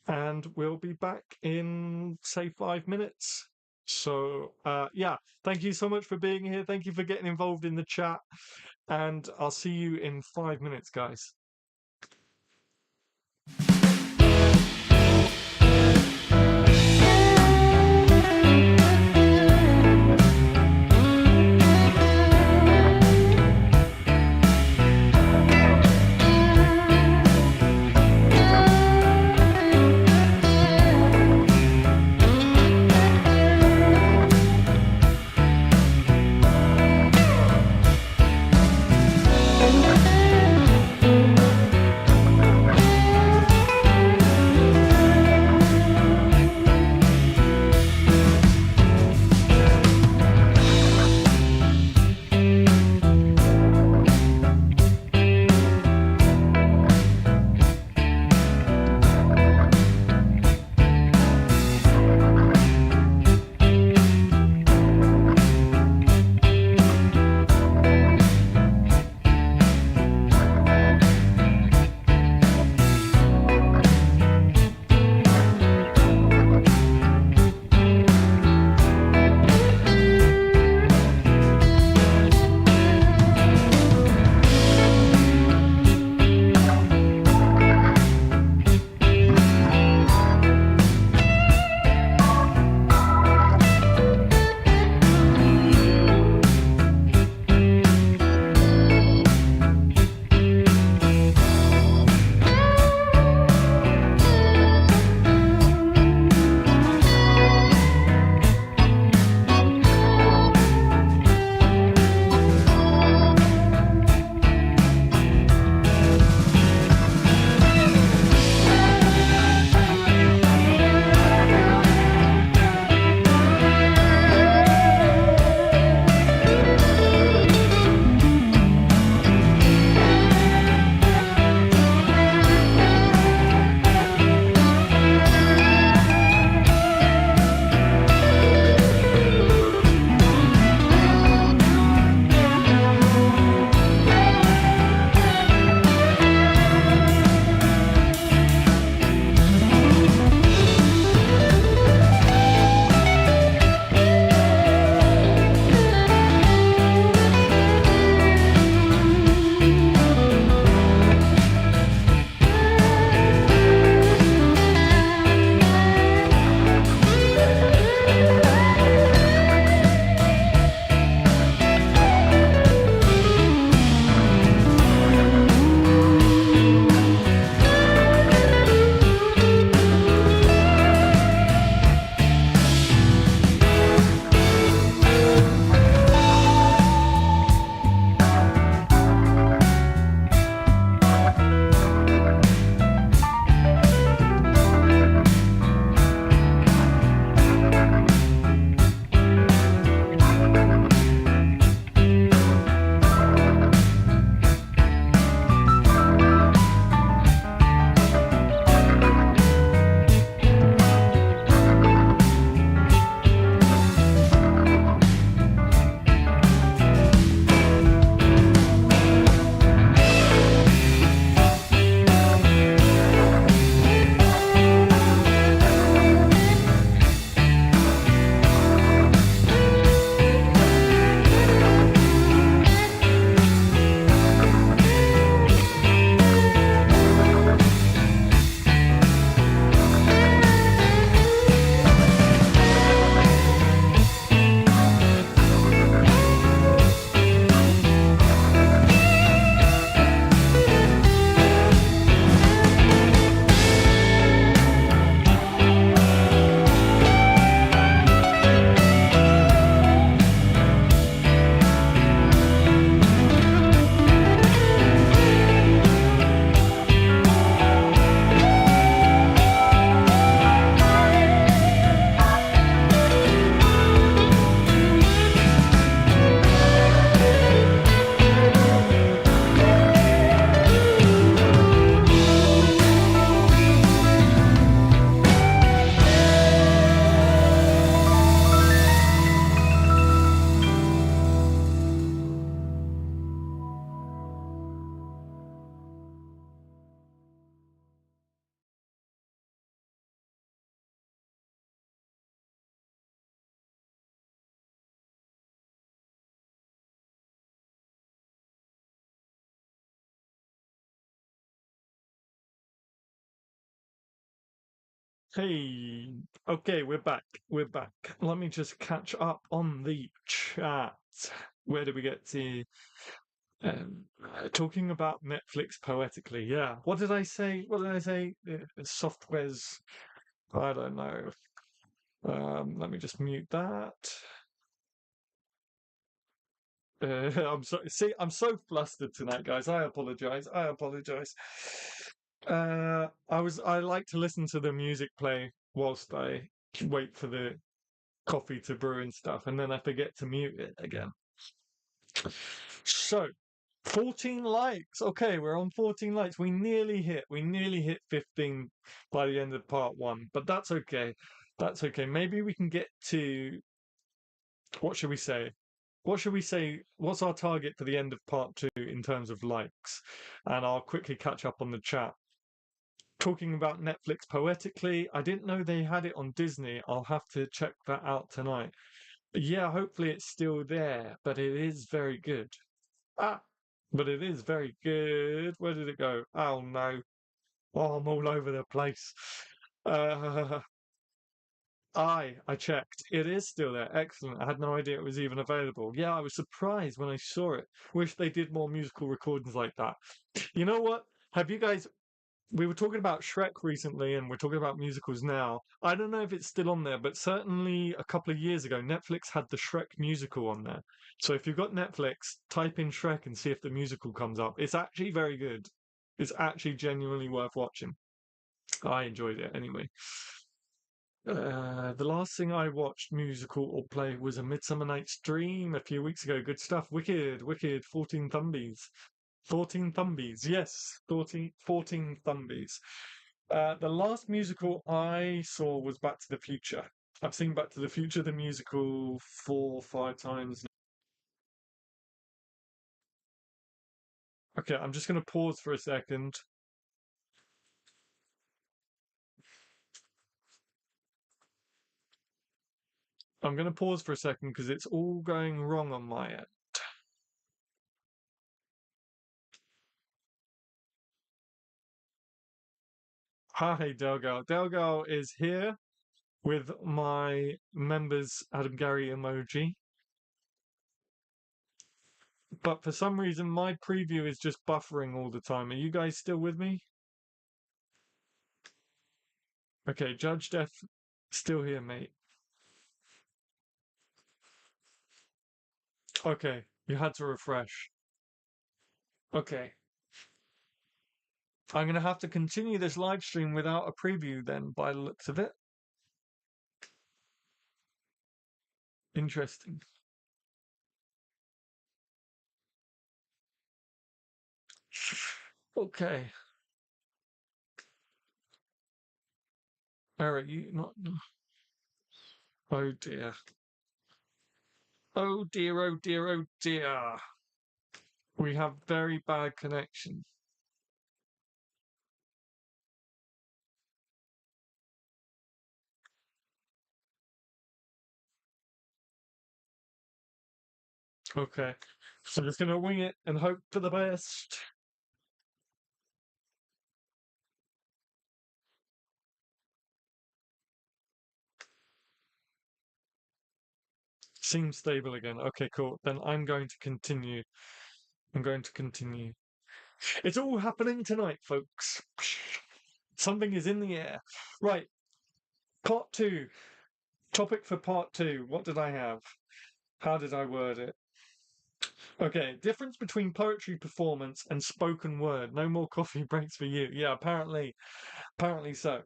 and we'll be back in say 5 minutes. So yeah, thank you so much for being here. Thank you for getting involved in the chat, and I'll see you in 5 minutes, guys. Hey, okay, we're back. We're back. Let me just catch up on the chat. Where did we get to? Talking about Netflix poetically. Yeah. What did I say? What did I say? Softwares. I don't know. Let me just mute that. I'm so see. I'm so flustered tonight, guys. I apologize. I apologize. I like to listen to the music play whilst I wait for the coffee to brew and stuff, and then I forget to mute it again. So, 14 likes. Okay, we're on 14 likes. We nearly hit 15 by the end of part one, but that's okay. That's okay. Maybe we can get to, what should we say? What should we say? What's our target for the end of part two in terms of likes? And I'll quickly catch up on the chat. Talking about Netflix poetically, I didn't know they had it on Disney. I'll have to check that out tonight. Yeah, hopefully it's still there, but it is very good. Ah, but it is very good. Where did it go? Oh no. Oh, I'm all over the place. Uh, I checked. It is still there. Excellent. I had no idea it was even available. Yeah, I was surprised when I saw it. Wish they did more musical recordings like that. You know what? Have you guys we were talking about Shrek recently, and we're talking about musicals now. I don't know if it's still on there, but certainly a couple of years ago, Netflix had the Shrek musical on there. So if you've got Netflix, type in Shrek and see if the musical comes up. It's actually very good. It's actually genuinely worth watching. I enjoyed it anyway. The last thing I watched musical or play was A Midsummer Night's Dream a few weeks ago. Good stuff. Wicked, wicked. 14 Thumbies. 14 Thumbies. Yes, 14 Thumbies. The last musical I saw was Back to the Future. I've seen Back to the Future, the musical, 4 or 5 times. Okay, I'm just going to pause for a second. I'm going to pause for a second because it's all going wrong on my end. Hi, Delgal. Delgal is here with my members Adam Gary emoji. But for some reason, my preview is just buffering all the time. Are you guys still with me? Okay, Judge Death, still here, mate. Okay, you had to refresh. Okay. I'm going to have to continue this live stream without a preview then, by the looks of it. Interesting. Okay. Eric, you not. Oh dear. Oh dear, oh dear, oh dear. We have very bad connection. Okay. So I'm just going to wing it and hope for the best. Seems stable again. Okay, cool. Then I'm going to continue. I'm going to continue. It's all happening tonight, folks. Something is in the air. Right. Part two. Topic for part two. What did I have? How did I word it? Okay, difference between poetry performance and spoken word. No more coffee breaks for you. Yeah, apparently so.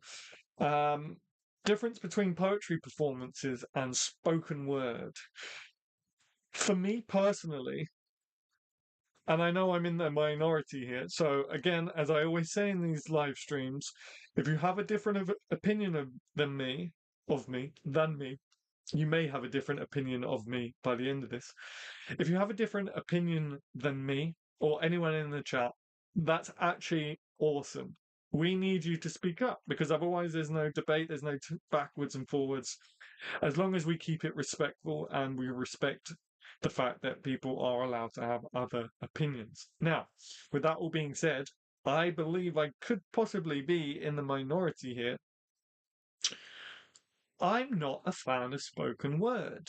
Um, difference between poetry performances and spoken word. For me personally, and I know I'm in the minority here, so again, as I always say in these live streams, if you have a different opinion of me, than me, you may have a different opinion of me by the end of this. If you have a different opinion than me or anyone in the chat, that's actually awesome. We need you to speak up because otherwise there's no debate, there's no backwards and forwards. As long as we keep it respectful and we respect the fact that people are allowed to have other opinions. Now, with that all being said, I believe I could possibly be in the minority here. I'm not a fan of spoken word.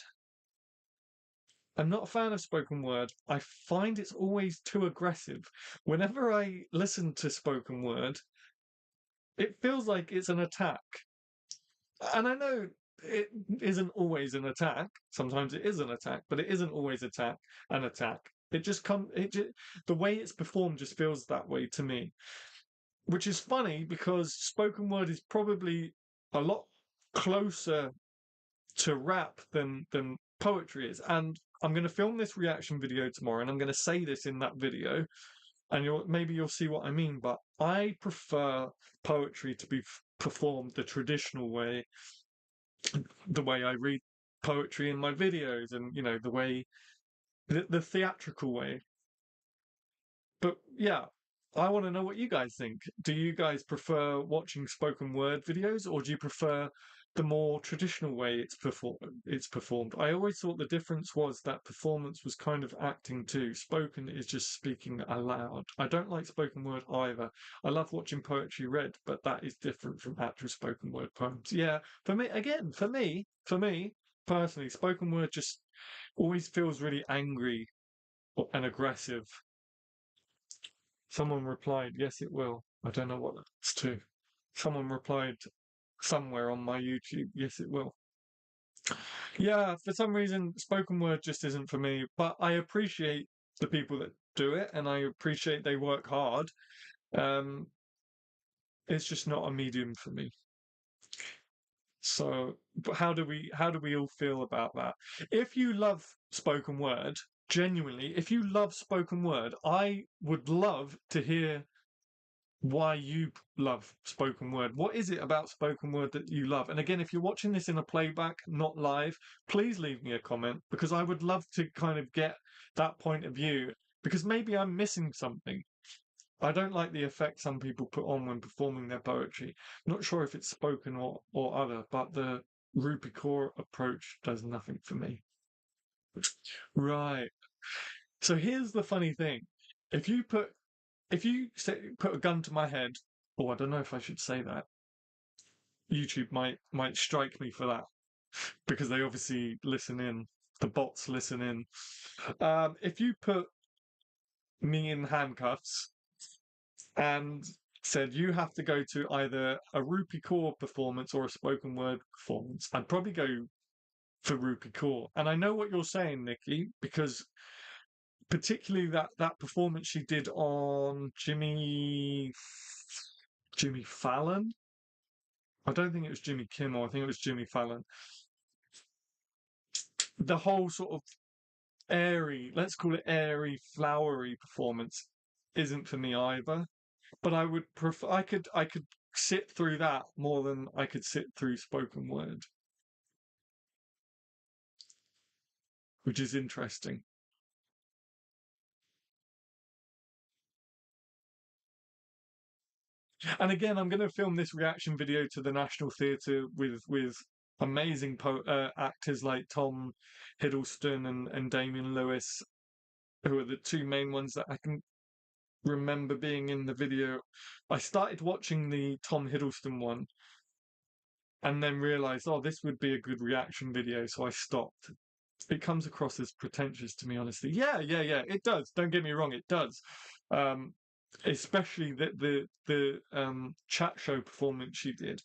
I'm not a fan of spoken word. I find it's always too aggressive. Whenever I listen to spoken word, it feels like it's an attack. And I know it isn't always an attack. Sometimes it is an attack, but it isn't always an attack. It just the way it's performed just feels that way to me, which is funny because spoken word is probably a lot closer to rap than poetry is. And I'm going to film this reaction video tomorrow, and I'm going to say this in that video, and maybe you'll see what I mean. But I prefer poetry to be performed the traditional way, the way I read poetry in my videos, and the theatrical way. But yeah, I want to know what you guys think. Do you guys prefer watching spoken word videos, or do you prefer the more traditional way it's performed? I always thought the difference was that performance was kind of acting too. Spoken is just speaking aloud. I don't like spoken word either. I love watching poetry read, but that is different from actual spoken word poems. Yeah, for me personally, spoken word just always feels really angry and aggressive. Someone replied, yes, it will. I don't know what that's to. Someone replied somewhere on my YouTube, yes, it will. Yeah, for some reason, spoken word just isn't for me, but I appreciate the people that do it, and I appreciate they work hard. Um, it's just not a medium for me. So, but how do we all feel about that? If you love spoken word, genuinely, if you love spoken word, I would love to hear why you love spoken word. What is it about spoken word that you love? And again, if you're watching this in a playback, not live, please leave me a comment, because I would love to kind of get that point of view, because maybe I'm missing something. I don't like the effect some people put on when performing their poetry. Not sure if it's spoken or other, but the Rupi Kaur approach does nothing for me. Right. So here's the funny thing. If you put put a gun to my head, I don't know if I should say that. YouTube might strike me for that, because they obviously listen in. The bots listen in. If you put me in handcuffs and said you have to go to either a Rupi Kaur performance or a spoken word performance, I'd probably go for Rupi Kaur. And I know what you're saying, Nikki, because particularly that performance she did on Jimmy Fallon. I don't think it was Jimmy Kimmel. I think it was Jimmy Fallon. The whole sort of airy, let's call it airy, flowery performance isn't for me either. But I would prefer. I could sit through that more than I could sit through spoken word, which is interesting. And again, I'm going to film this reaction video to the National Theatre with amazing actors like Tom Hiddleston and Damian Lewis, who are the two main ones that I can remember being in the video. I started watching the Tom Hiddleston one and then realized, oh, this would be a good reaction video, so I stopped. It comes across as pretentious to me, honestly. Yeah, it does. Don't get me wrong, it does. Um, Especially the chat show performance she did.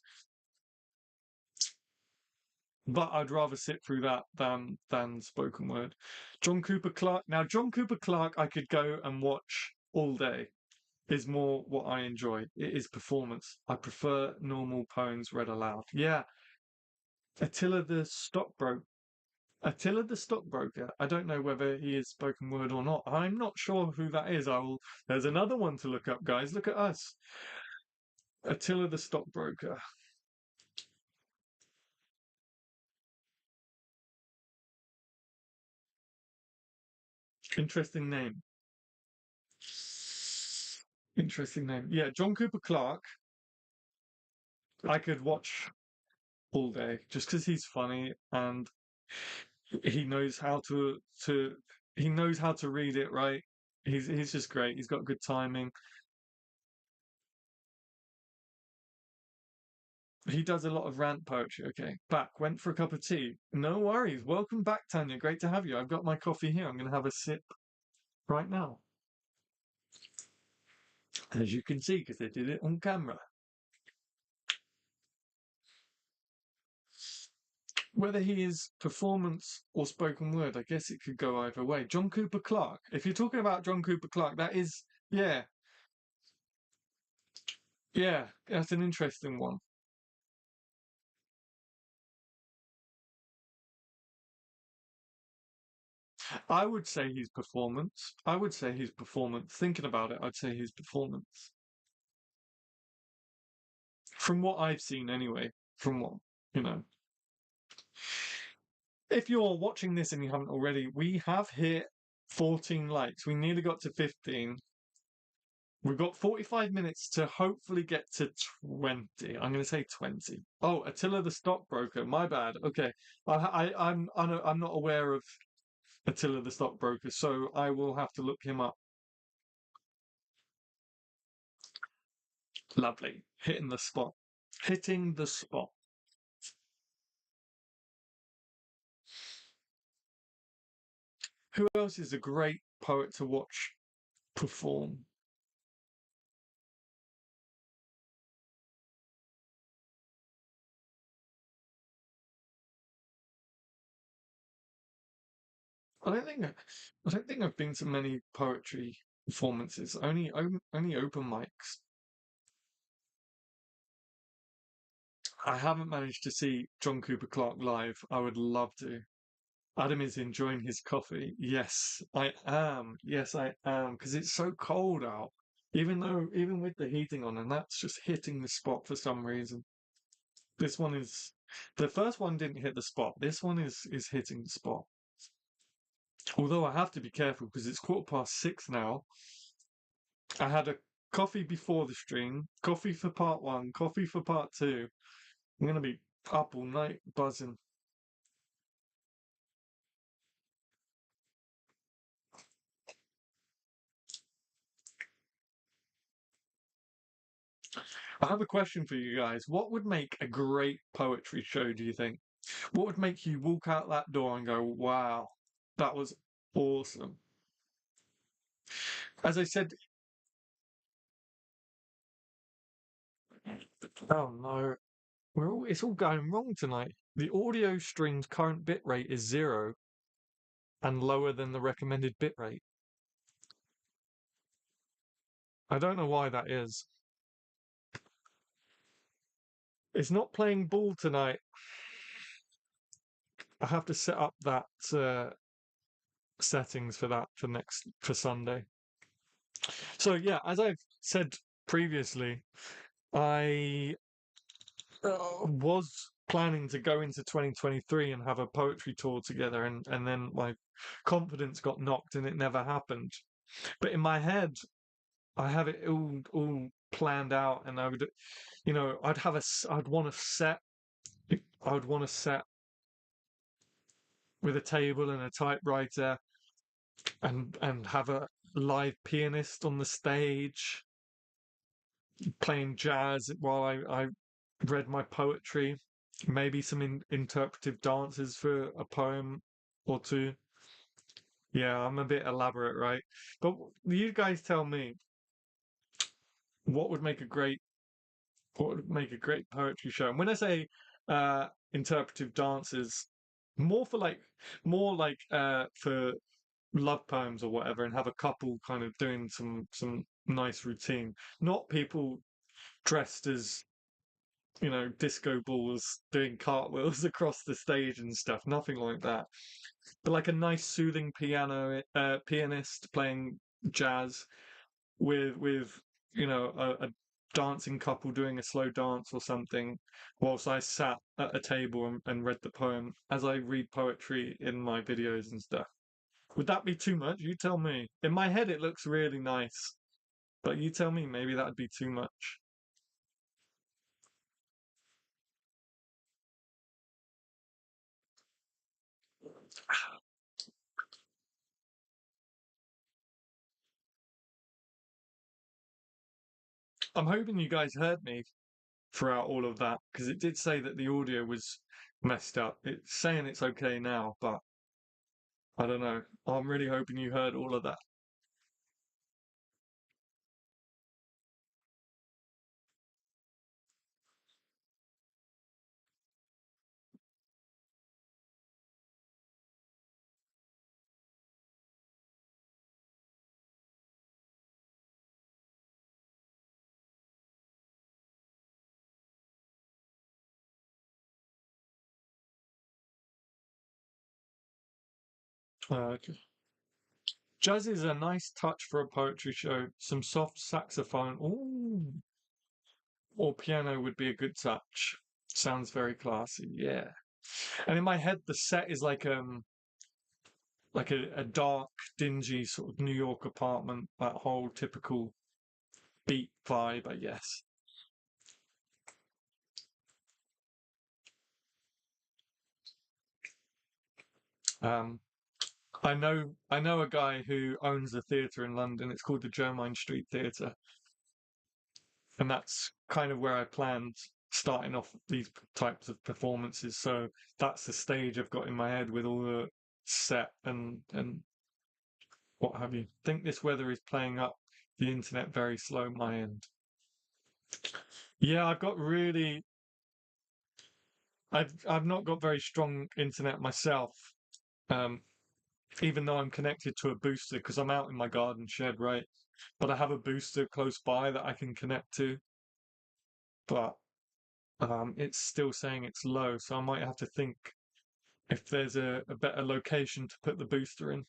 But I'd rather sit through that than spoken word. John Cooper Clarke. Now, John Cooper Clarke, I could go and watch all day. Is more what I enjoy. It is performance. I prefer normal poems read aloud. Yeah, Attila the Stockbroker. Attila the Stockbroker. I don't know whether he is spoken word or not. I'm not sure who that is. There's another one to look up, guys. Look at us. Attila the Stockbroker. Interesting name. Interesting name. Yeah, John Cooper Clarke. I could watch all day just because he's funny and he knows how to he knows how to read it right. He's just great. He's got good timing. He does a lot of rant poetry. Okay, back. Went for a cup of tea. No worries. Welcome back, Tanya. Great to have you. I've got my coffee here. I'm going to have a sip right now, as you can see, because they did it on camera. Whether he is performance or spoken word, I guess it could go either way. John Cooper Clarke. If you're talking about John Cooper Clarke, that is, yeah, yeah, that's an interesting one. I would say his performance. I would say his performance. Thinking about it, I'd say his performance. From what I've seen, anyway. From what, you know. If you're watching this and you haven't already, we have hit 14 likes. We nearly got to 15. We've got 45 minutes to hopefully get to 20. I'm going to say 20. Oh, Attila the stockbroker. My bad. Okay. I'm not aware of Attila the stockbroker, so I will have to look him up. Lovely. Hitting the spot. Hitting the spot. Who else is a great poet to watch perform? I don't think I've been to many poetry performances. Only open mics. I haven't managed to see John Cooper Clarke live. I would love to. Adam is enjoying his coffee. Yes, I am. Yes, I am. Because it's so cold out. Even with the heating on, and that's just hitting the spot for some reason. This one is, the first one didn't hit the spot. This one is hitting the spot. Although I have to be careful because it's 6:15 now. I had a coffee before the stream, coffee for part one, coffee for part two. I'm gonna be up all night buzzing. I have a question for you guys. What would make a great poetry show, do you think? What would make you walk out that door and go, wow, that was awesome? As I said, oh no, it's all going wrong tonight. The audio stream's current bitrate is 0 and lower than the recommended bitrate. I don't know why that is. It's not playing ball tonight. I have to set up that settings for that for Sunday. So yeah, as I've said previously, I was planning to go into 2023 and have a poetry tour together, and then my confidence got knocked and it never happened. But in my head, I have it all planned out, and I would, I'd want to set, I would want to set with a table and a typewriter, and have a live pianist on the stage playing jazz while I read my poetry, maybe some interpretive dances for a poem or two. Yeah, I'm a bit elaborate, right? But you guys tell me what would make a great poetry show. And when I say interpretive dances, more for like for love poems or whatever, and have a couple kind of doing some nice routine, not people dressed as disco balls doing cartwheels across the stage and stuff. Nothing like that. But like a nice soothing pianist playing jazz with a dancing couple doing a slow dance or something, whilst I sat at a table and read the poem as I read poetry in my videos and stuff. Would that be too much? You tell me. In my head, it looks really nice, but you tell me. Maybe that'd be too much. I'm hoping you guys heard me throughout all of that because it did say that the audio was messed up. It's saying it's okay now, but I don't know. I'm really hoping you heard all of that. Okay. Jazz is a nice touch for a poetry show. Some soft saxophone, ooh, or piano would be a good touch. Sounds very classy, yeah. And in my head, the set is like a dark, dingy sort of New York apartment. That whole typical beat vibe, I guess. Um, I know a guy who owns a theatre in London. It's called the Jermyn Street Theatre, and that's kind of where I planned starting off these types of performances. So that's the stage I've got in my head with all the set and what have you. I think this weather is playing up the internet very slow my end. Yeah, I've not got very strong internet myself. Um, even though I'm connected to a booster because I'm out in my garden shed, right? But I have a booster close by that I can connect to, but it's still saying it's low, so I might have to think if there's a better location to put the booster in.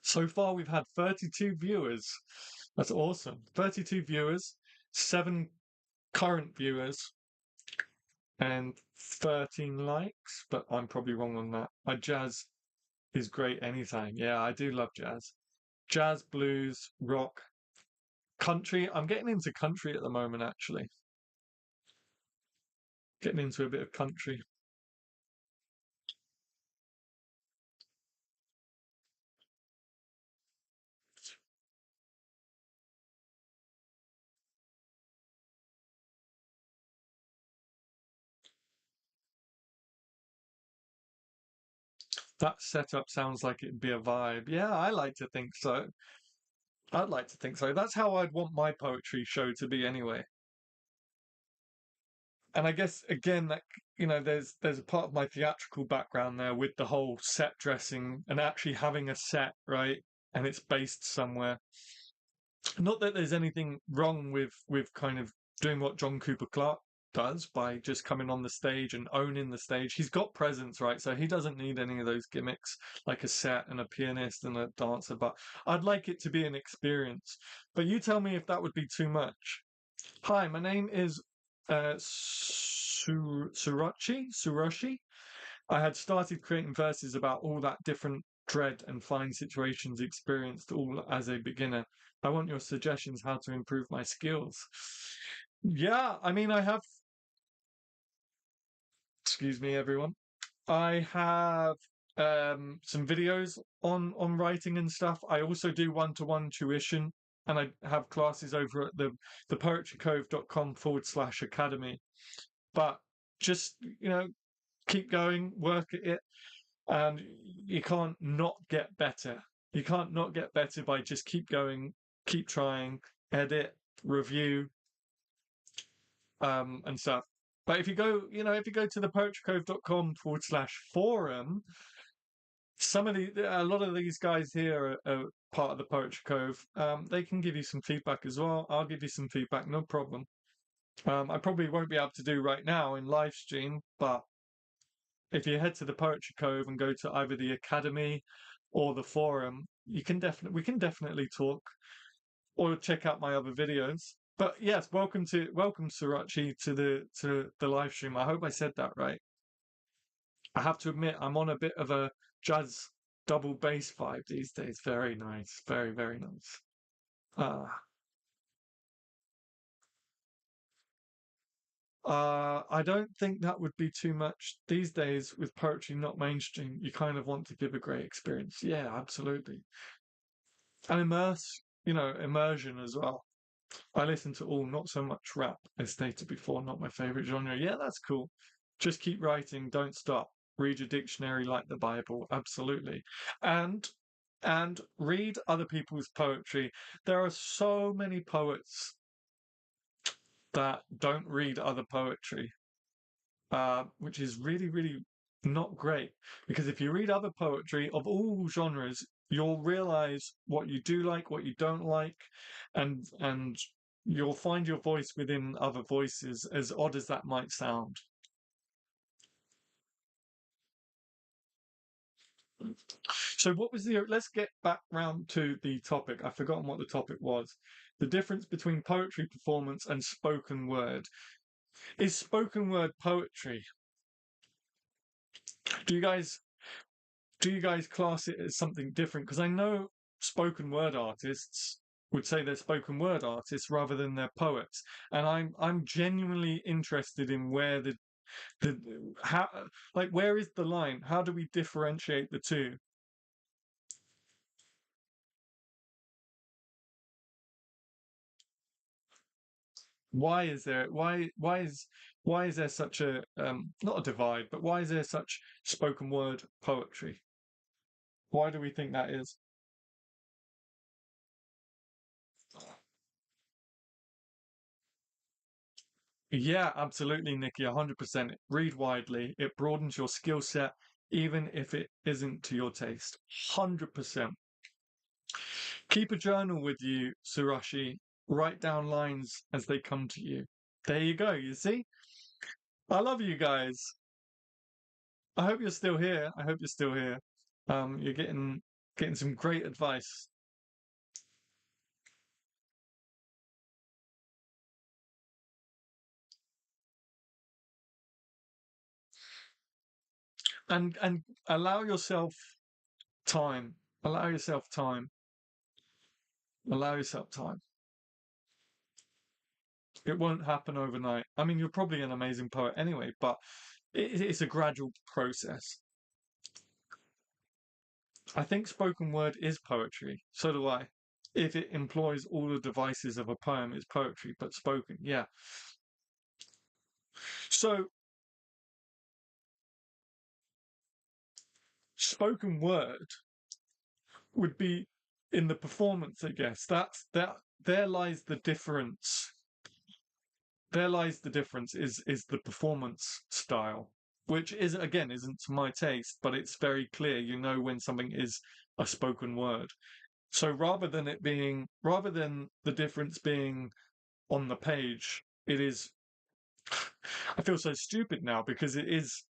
So far, we've had 32 viewers. That's awesome. 32 viewers, seven current viewers, and 13 likes, but I'm probably wrong on that. My jazz is great anytime. Yeah, I do love jazz. Jazz, blues, rock, country. I'm getting into country at the moment, actually. Getting into a bit of country. That setup sounds like it'd be a vibe. Yeah, I like to think so. I'd like to think so. That's how I'd want my poetry show to be anyway. And I guess again that there's a part of my theatrical background there with the whole set dressing and actually having a set, right? And it's based somewhere. Not that there's anything wrong with kind of doing what John Cooper Clarke does by just coming on the stage and owning the stage. He's got presence, right? So he doesn't need any of those gimmicks like a set and a pianist and a dancer. But I'd like it to be an experience. But you tell me if that would be too much. Hi, my name is Surashi. I had started creating verses about all that different dread and fine situations experienced all as a beginner. I want your suggestions how to improve my skills. Yeah, I mean, I have, excuse me, everyone. I have some videos on writing and stuff. I also do one-to-one tuition, and I have classes over at the poetrycove.com/academy. But just, keep going, work at it, and you can't not get better. You can't not get better by just keep going, keep trying, edit, review, and stuff. But if you go to the poetrycove.com/forum, a lot of these guys here are part of the Poetry Cove. They can give you some feedback as well. I'll give you some feedback, no problem. I probably won't be able to do right now in live stream, but if you head to the Poetry Cove and go to either the Academy or the forum, we can definitely talk or check out my other videos. But yes, welcome Surachi to the live stream. I hope I said that right. I have to admit I'm on a bit of a jazz double bass vibe these days. Very nice, very very nice. Ah, I don't think that would be too much these days with poetry not mainstream. You kind of want to give a great experience. Yeah, absolutely. And immersion as well. I listen to all, not so much rap, as stated before, not my favorite genre. Yeah, that's cool. Just keep writing, don't stop. Read your dictionary like the Bible, absolutely. And and read other people's poetry. There are so many poets that don't read other poetry, which is really, really not great. Because if you read other poetry of all genres, you'll realize what you do like, what you don't like, and you'll find your voice within other voices, as odd as that might sound. So what was the let's get back round to the topic. I've forgotten what the topic was. The difference between poetry performance and spoken word. Is spoken word poetry? Do you guys do you guys class it as something different? Because I know spoken word artists would say they're spoken word artists rather than they're poets, and I'm genuinely interested in where the how like where is the line? How do we differentiate the two? Why is there why is there such a not a divide, but why is there such spoken word poetry? Why do we think that is? Yeah, absolutely, Nikki, 100%. Read widely. It broadens your skill set, even if it isn't to your taste. 100%. Keep a journal with you, Surashi. Write down lines as they come to you. There you go, you see? I love you guys. I hope you're still here. I hope you're still here. You're getting some great advice. And allow yourself time. Allow yourself time. Allow yourself time. It won't happen overnight. I mean, you're probably an amazing poet anyway, but it's a gradual process. I think spoken word is poetry. So do I. If it employs all the devices of a poem, it's poetry, but spoken. Yeah. So spoken word would be in the performance, I guess. That there lies the difference. There lies the difference is the performance style, which is again isn't to my taste, but it's very clear. You know when something is a spoken word. So rather than the difference being on the page, it is. I feel so stupid now because it is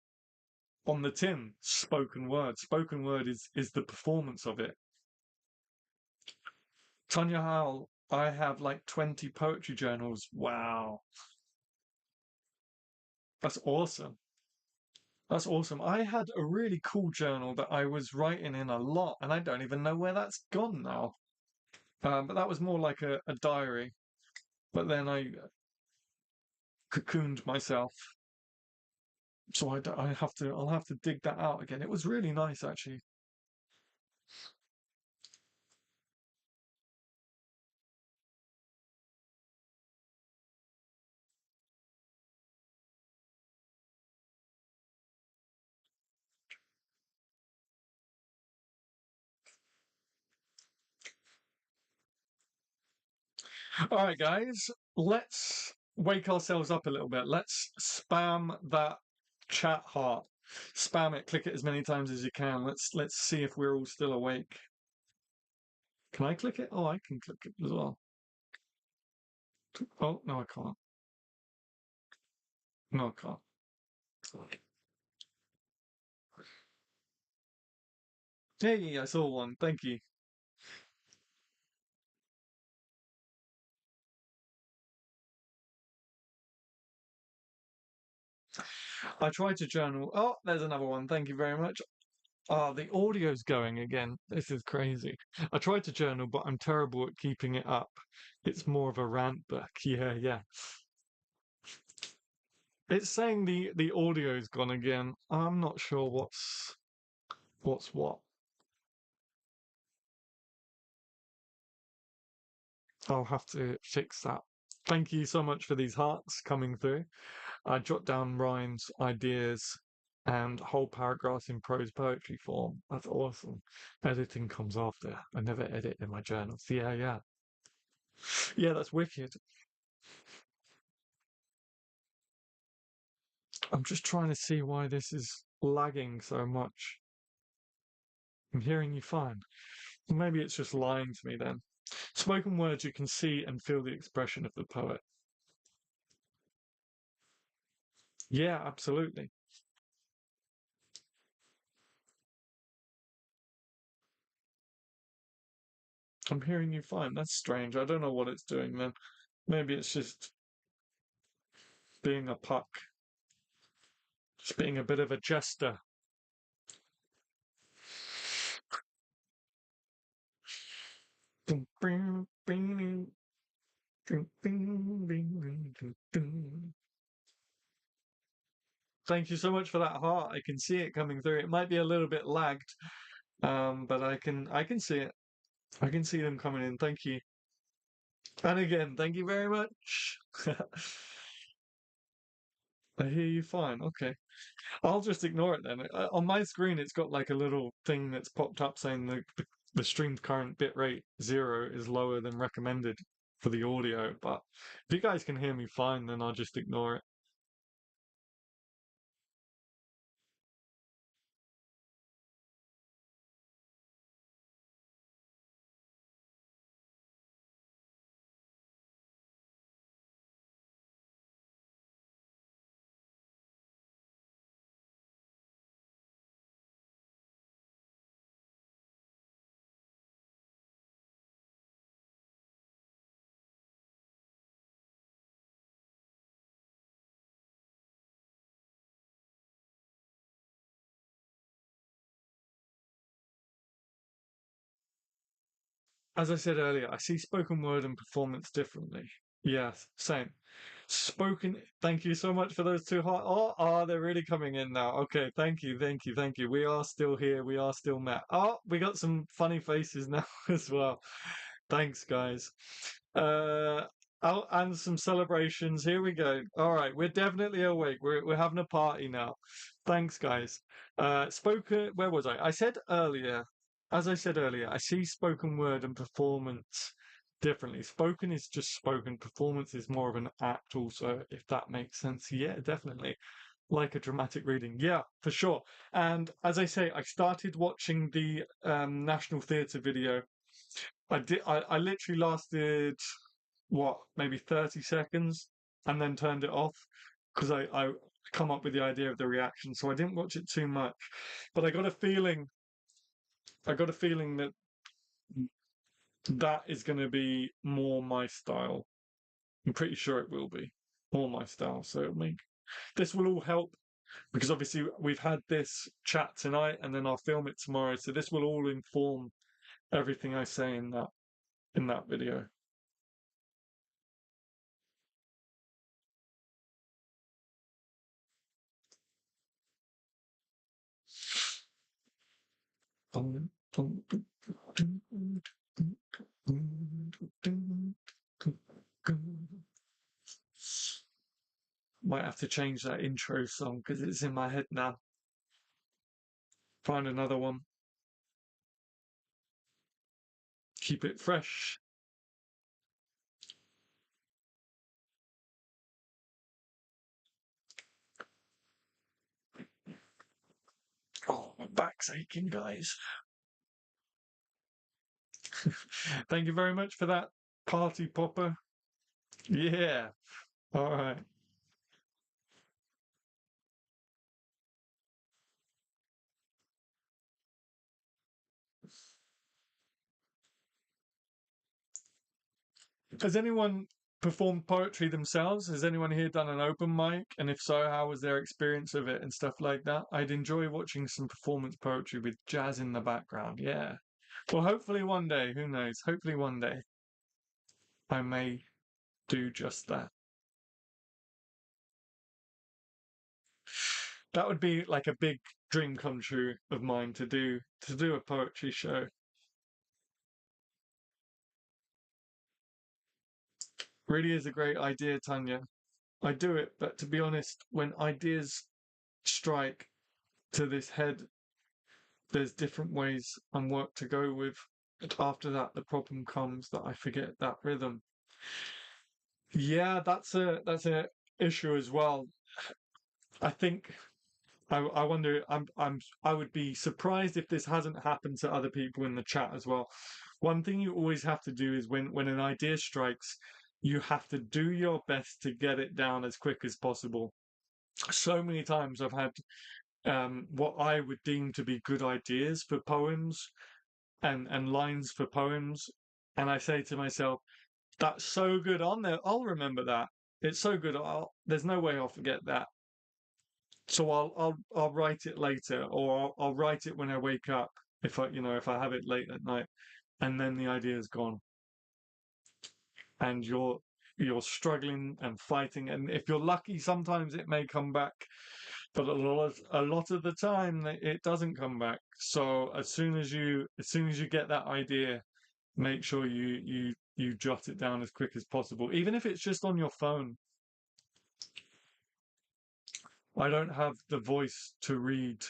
on the tin spoken word. Spoken word is the performance of it. Tanya Howell, I have like 20 poetry journals. Wow, that's awesome. That's awesome. I had a really cool journal that I was writing in a lot, and I don't even know where that's gone now. But that was more like a diary. But then I cocooned myself, so I'll have to dig that out again. It was really nice, actually. All right, guys, let's wake ourselves up a little bit. Let's spam that chat heart. Spam it, click it as many times as you can. Let's see if we're all still awake. Can I click it? Oh, I can click it as well. Oh, no, I can't. No, I can't. Hey, I saw one. Thank you. I tried to journal. Oh, there's another one. Thank you very much. Oh, the audio's going again. This is crazy. I tried to journal, but I'm terrible at keeping it up. It's more of a rant book. Yeah, yeah. It's saying the audio's gone again. I'm not sure what's what. I'll have to fix that. Thank you so much for these hearts coming through. I jot down rhymes, ideas, and whole paragraphs in prose poetry form. That's awesome. Editing comes after. I never edit in my journals. Yeah, yeah. Yeah, that's wicked. I'm just trying to see why this is lagging so much. I'm hearing you fine. Maybe it's just lying to me then. Spoken words, you can see and feel the expression of the poet. Yeah, absolutely. I'm hearing you fine. That's strange. I don't know what it's doing then. Maybe it's just being a puck, just being a bit of a jester. Thank you so much for that heart. I can see it coming through. It might be a little bit lagged, but I can see it. I can see them coming in. Thank you. And again, thank you very much. I hear you fine. Okay. I'll just ignore it then. On my screen, it's got like a little thing that's popped up saying the streamed current bitrate 0 is lower than recommended for the audio. But if you guys can hear me fine, then I'll just ignore it. As I said earlier, I see spoken word and performance differently. Yes, same. Spoken, thank you so much for those two heart. They're really coming in now. Okay, thank you, thank you, thank you. We are still here. We are still met. Oh, we got some funny faces now as well. Thanks, guys. Uh, and some celebrations. Here we go. All right, we're definitely awake. We're having a party now. Thanks, guys. Spoken. Where was I? I said earlier, as I said earlier, I see spoken word and performance differently. Spoken is just spoken. Performance is more of an act. Also, if that makes sense. Yeah, definitely. Like a dramatic reading. Yeah, for sure. And as I say, I started watching the National Theatre video. I did. I literally lasted what, maybe 30 seconds, and then turned it off because I come up with the idea of the reaction. So I didn't watch it too much, but I got a feeling that that is going to be more my style. I'm pretty sure it will be more my style. So this will all help because obviously we've had this chat tonight, and then I'll film it tomorrow. So this will all inform everything I say in that video. Might have to change that intro song because it's in my head now. Find another one. Keep it fresh. Oh, my back's aching, guys. Thank you very much for that, party popper. Yeah. All right. Has anyone performed poetry themselves? Has anyone here done an open mic? And if so, how was their experience of it and stuff like that? I'd enjoy watching some performance poetry with jazz in the background. Yeah. Well, hopefully one day, who knows? Hopefully one day I may do just that. That would be like a big dream come true of mine to do a poetry show. Really is a great idea, Tanya. I do it, but to be honest, when ideas strike to this head, there's different ways and work to go with. And after that, the problem comes that I forget that rhythm. Yeah, that's a issue as well. I think I wonder. I would be surprised if this hasn't happened to other people in the chat as well. One thing you always have to do is when an idea strikes, you have to do your best to get it down as quick as possible. So many times I've had what I would deem to be good ideas for poems and lines for poems, and I say to myself, "That's so good on there. I'll remember that. It's so good. There's no way I'll forget that." So I'll write it later, or I'll write it when I wake up if if I have it late at night, and then the idea is gone, and you're struggling and fighting, and if you're lucky, sometimes it may come back, but a lot of the time it doesn't come back. So as soon as you get that idea, make sure you jot it down as quick as possible, even if it's just on your phone. I don't have the voice to read.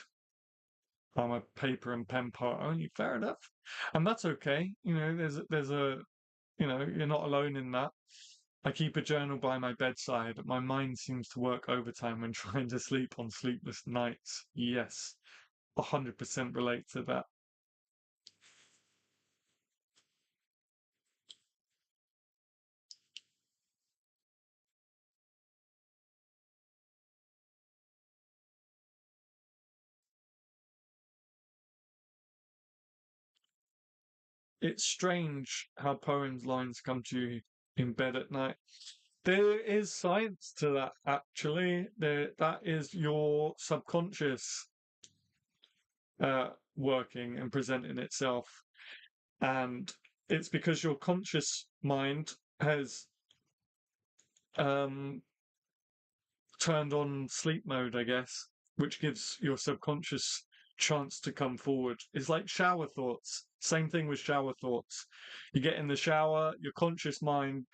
I'm a paper and pen poet only. Fair enough, and that's okay. You're not alone in that. I keep a journal by my bedside. My mind seems to work overtime when trying to sleep on sleepless nights. Yes, 100% relate to that. It's strange how poems lines come to you in bed at night. There is science to that, actually. That is your subconscious working and presenting itself. And it's because your conscious mind has um, turned on sleep mode, I guess, which gives your subconscious chance to come forward. It's like shower thoughts. Same thing with shower thoughts. You get in the shower, your conscious mind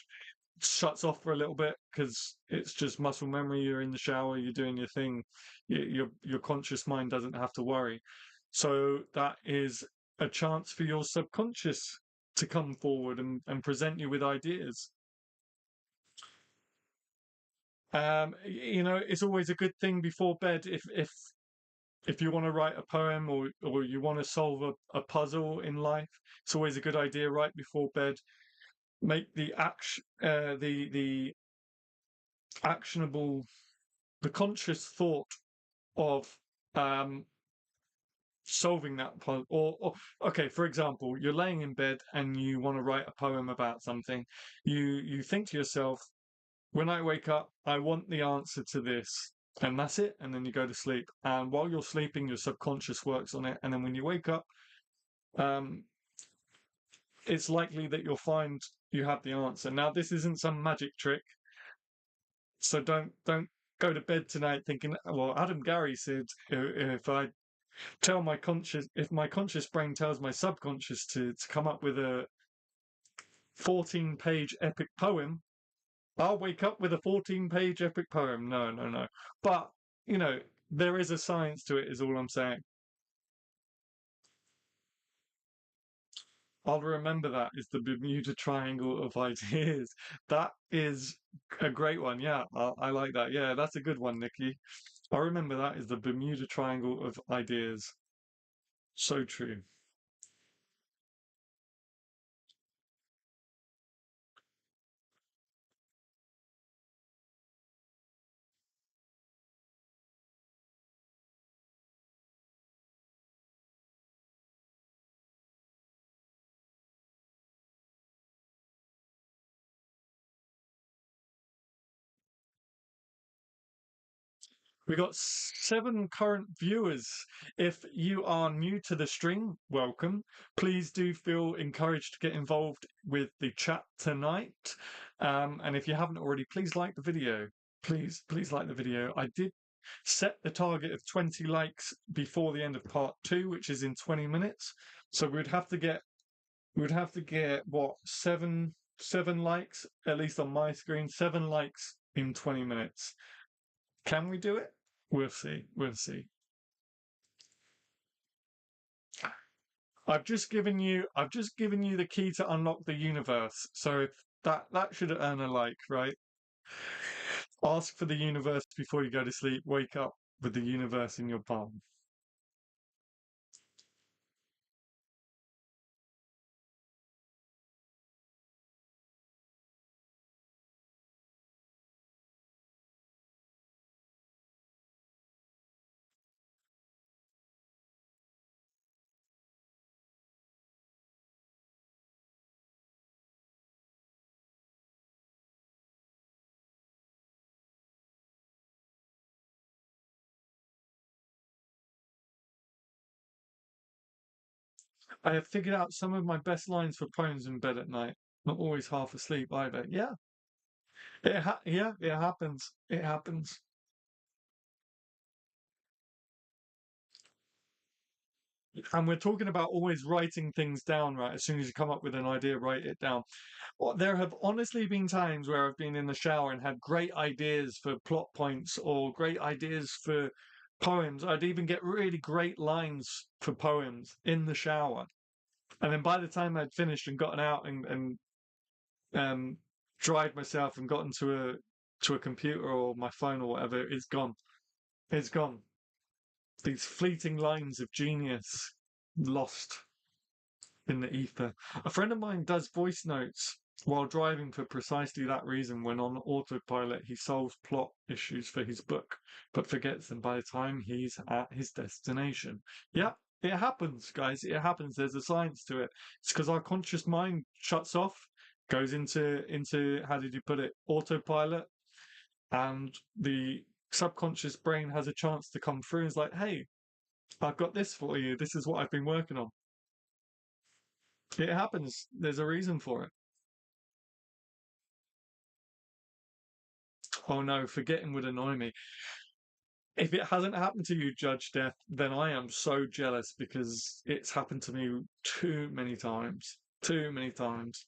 shuts off for a little bit because it's just muscle memory. You're in the shower, you're doing your thing. Your conscious mind doesn't have to worry. So that is a chance for your subconscious to come forward and present you with ideas. It's always a good thing before bed if you want to write a poem or you want to solve a puzzle in life. It's always a good idea right before bed. Make the the actionable, the conscious thought of um, solving that puzzle. Or okay, for example, you're laying in bed and you want to write a poem about something. You think to yourself, when I wake up, I want the answer to this. And that's it. And then you go to sleep. And while you're sleeping, your subconscious works on it. And then when you wake up, um, it's likely that you'll find you have the answer. Now, this isn't some magic trick. So don't go to bed tonight thinking, well, Adam Gary said if I tell my conscious, if my conscious brain tells my subconscious to come up with a 14-page epic poem, I'll wake up with a 14-page epic poem. No, no, no. But, there is a science to it, is all I'm saying. I'll remember that is the Bermuda Triangle of ideas. That is a great one. Yeah, I like that. Yeah, that's a good one, Nikki. I remember that is the Bermuda Triangle of ideas. So true. We got 7 current viewers. If you are new to the stream, welcome. Please do feel encouraged to get involved with the chat tonight. And if you haven't already, please like the video. Please like the video. I did set the target of 20 likes before the end of part 2, which is in 20 minutes. So we'd have to get what, seven likes, at least on my screen, 7 likes in 20 minutes. Can we do it? We'll see. We'll see. I've just given you the key to unlock the universe. So if that should earn a like, right? Ask for the universe before you go to sleep. Wake up with the universe in your palm. I have figured out some of my best lines for poems in bed at night. Not always half asleep either. Yeah, yeah, it happens. It happens. And we're talking about always writing things down, right? As soon as you come up with an idea, write it down. Well, there have honestly been times where I've been in the shower and had great ideas for plot points or great ideas for poems. I'd even get really great lines for poems in the shower. And then by the time I'd finished and gotten out and um, dried myself and gotten to a computer or my phone or whatever, it's gone. It's gone. These fleeting lines of genius lost in the ether. A friend of mine does voice notes while driving for precisely that reason. When on autopilot, he solves plot issues for his book, but forgets them by the time he's at his destination. Yeah, it happens, guys. It happens. There's a science to it. It's because our conscious mind shuts off, goes into how did you put it, autopilot, and the subconscious brain has a chance to come through and is like, hey, I've got this for you. This is what I've been working on. It happens. There's a reason for it. Oh no, forgetting would annoy me. If it hasn't happened to you, Judge Death, then I am so jealous because it's happened to me too many times. Too many times.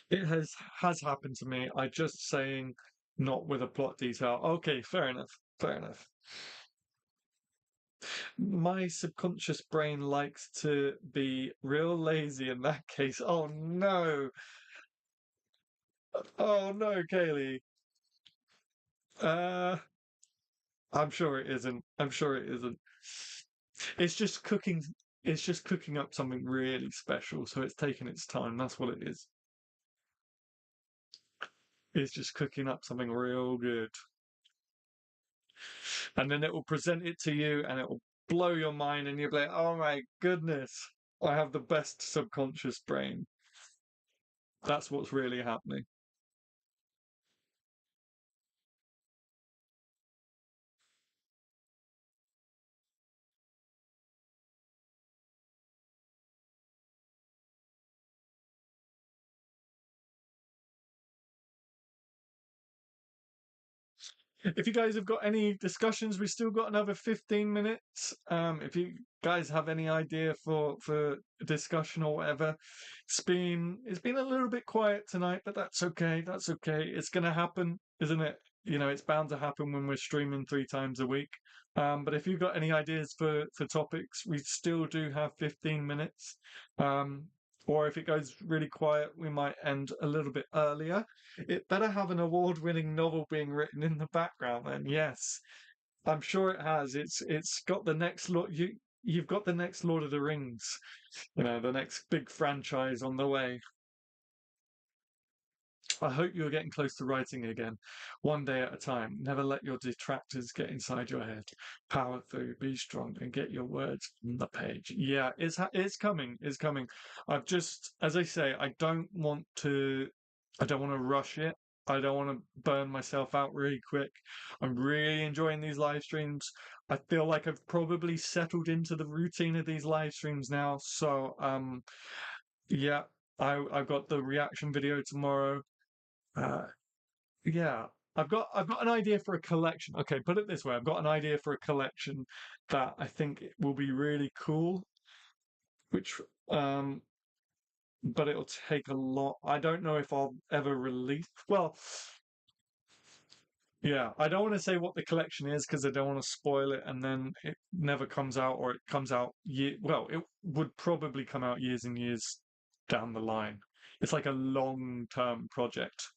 It has happened to me. I just saying not with a plot detail. Okay, fair enough. Fair enough. My subconscious brain likes to be real lazy in that case. Oh no. Oh no, Kaylee. Uh, I'm sure it isn't. I'm sure it isn't. It's just cooking. It's just cooking up something really special, so it's taking its time. That's what it is. It's just cooking up something real good, and then it will present it to you, and it will blow your mind, and you'll be like, "Oh my goodness, I have the best subconscious brain." That's what's really happening. If you guys have got any discussions, we've still got another 15 minutes. If you guys have any idea for discussion or whatever, it's been a little bit quiet tonight, but that's okay. That's okay. It's gonna happen, isn't it? You know, it's bound to happen when we're streaming 3 times a week. But if you've got any ideas for topics, we still do have 15 minutes. Um, Or if it goes really quiet, we might end a little bit earlier. It better have an award-winning novel being written in the background then. Yes, I'm sure it has. It's got the next you've got the next Lord of the Rings, the next big franchise on the way. I hope you're getting close to writing again, one day at a time. Never let your detractors get inside your head. Power through, be strong, and get your words on the page. Yeah, it's coming. It's coming. I've just, as I say, I don't want to rush it. I don't want to burn myself out really quick. I'm really enjoying these live streams. I feel like I've probably settled into the routine of these live streams now. So, yeah, I've got the reaction video tomorrow. Uh, yeah, I've got an idea for a collection. Okay, put it this way, I've got an idea for a collection that I think will be really cool, which um but it'll take a lot. I don't know if I'll ever release. Well, yeah, I don't want to say what the collection is because I don't want to spoil it and then it never comes out or it comes out it would probably come out years and years down the line. It's like a long-term project.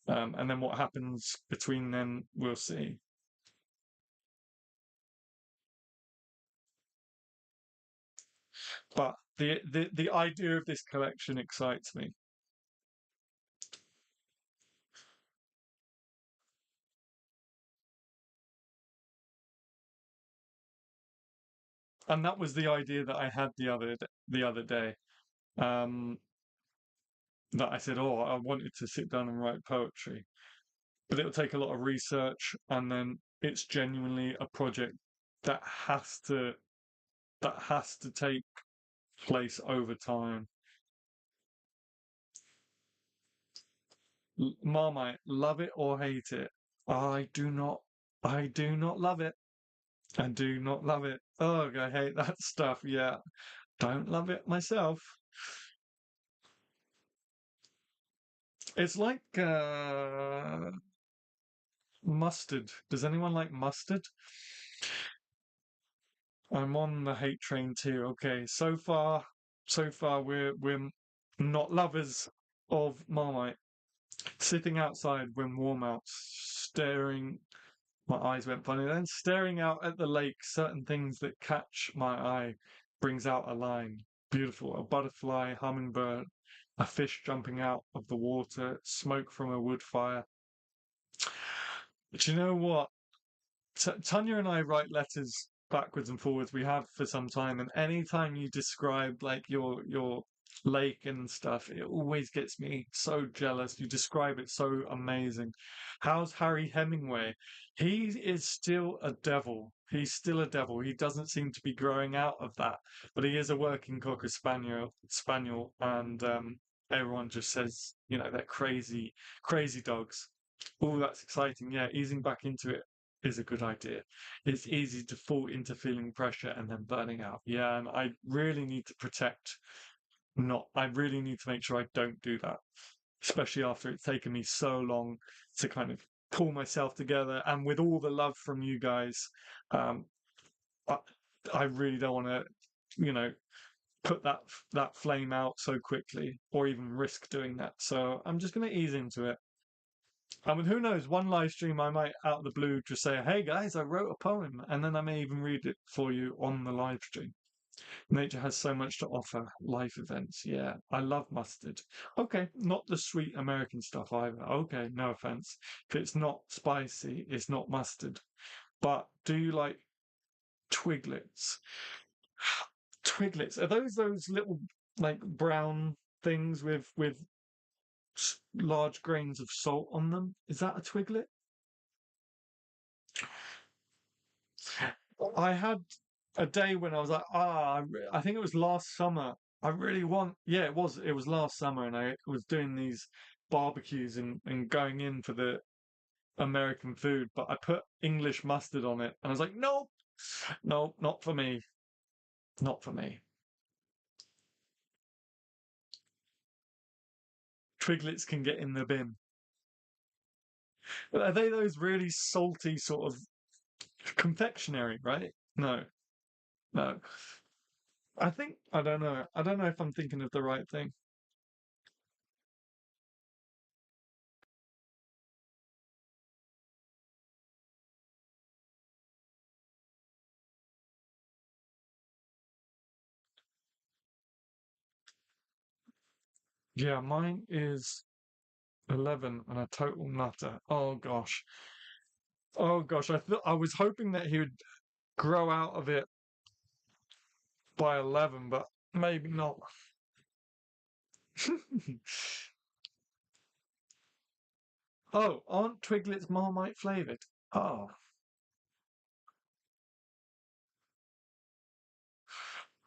And then what happens between then, we'll see. But the idea of this collection excites me. And that was the idea that I had the other day. Um, that I said, oh, I wanted to sit down and write poetry, but it'll take a lot of research, and then it's genuinely a project that has to take place over time. Marmite, love it or hate it. I do not. I do not love it. I do not love it. Oh, I hate that stuff. Yeah, don't love it myself. It's like mustard. Does anyone like mustard? I'm on the hate train too. Okay, so far we're not lovers of Marmite. Sitting outside when warm out, staring. My eyes went funny then. Staring out at the lake, certain things that catch my eye brings out a line. Beautiful. A butterfly, hummingbird, a fish jumping out of the water, smoke from a wood fire. Do you know what? Tanya and I write letters backwards and forwards. We have for some time, and anytime you describe like your lake and stuff, it always gets me so jealous. You describe it so amazing. How's Harry Hemingway? He is still a devil. He's still a devil. He doesn't seem to be growing out of that, but he is a working cocker spaniel, and everyone just says, they're crazy, crazy dogs. Oh, that's exciting. Yeah, easing back into it is a good idea. It's easy to fall into feeling pressure and then burning out. Yeah, and I really need to I really need to make sure I don't do that, especially after it's taken me so long to kind of pull myself together. And with all the love from you guys, um, I, I really don't want to, you know, put that flame out so quickly or even risk doing that. So I'm just going to ease into it. I mean, who knows? One live stream, I might, out of the blue, just say, hey guys, I wrote a poem. And then I may even read it for you on the live stream. Nature has so much to offer. Life events. Yeah, I love mustard. Okay, not the sweet American stuff either. Okay, no offense. If it's not spicy, it's not mustard. But do you like twiglets? Twiglets. Are those little like brown things with large grains of salt on them? Is that a twiglet? I had a day when I was like, I think it was last summer. I really want, yeah, it was last summer, and I was doing these barbecues and going in for the American food, but I put English mustard on it, and I was like, nope, no, not for me, not for me. Twiglets can get in the bin. But are they those really salty sort of confectionery, right? No, no. I don't know. I don't know if I'm thinking of the right thing. Yeah, mine is 11 and a total nutter. Oh gosh. Oh gosh. I was hoping that he would grow out of it by 11, but maybe not. Oh, aren't Twiglets Marmite flavored? Oh,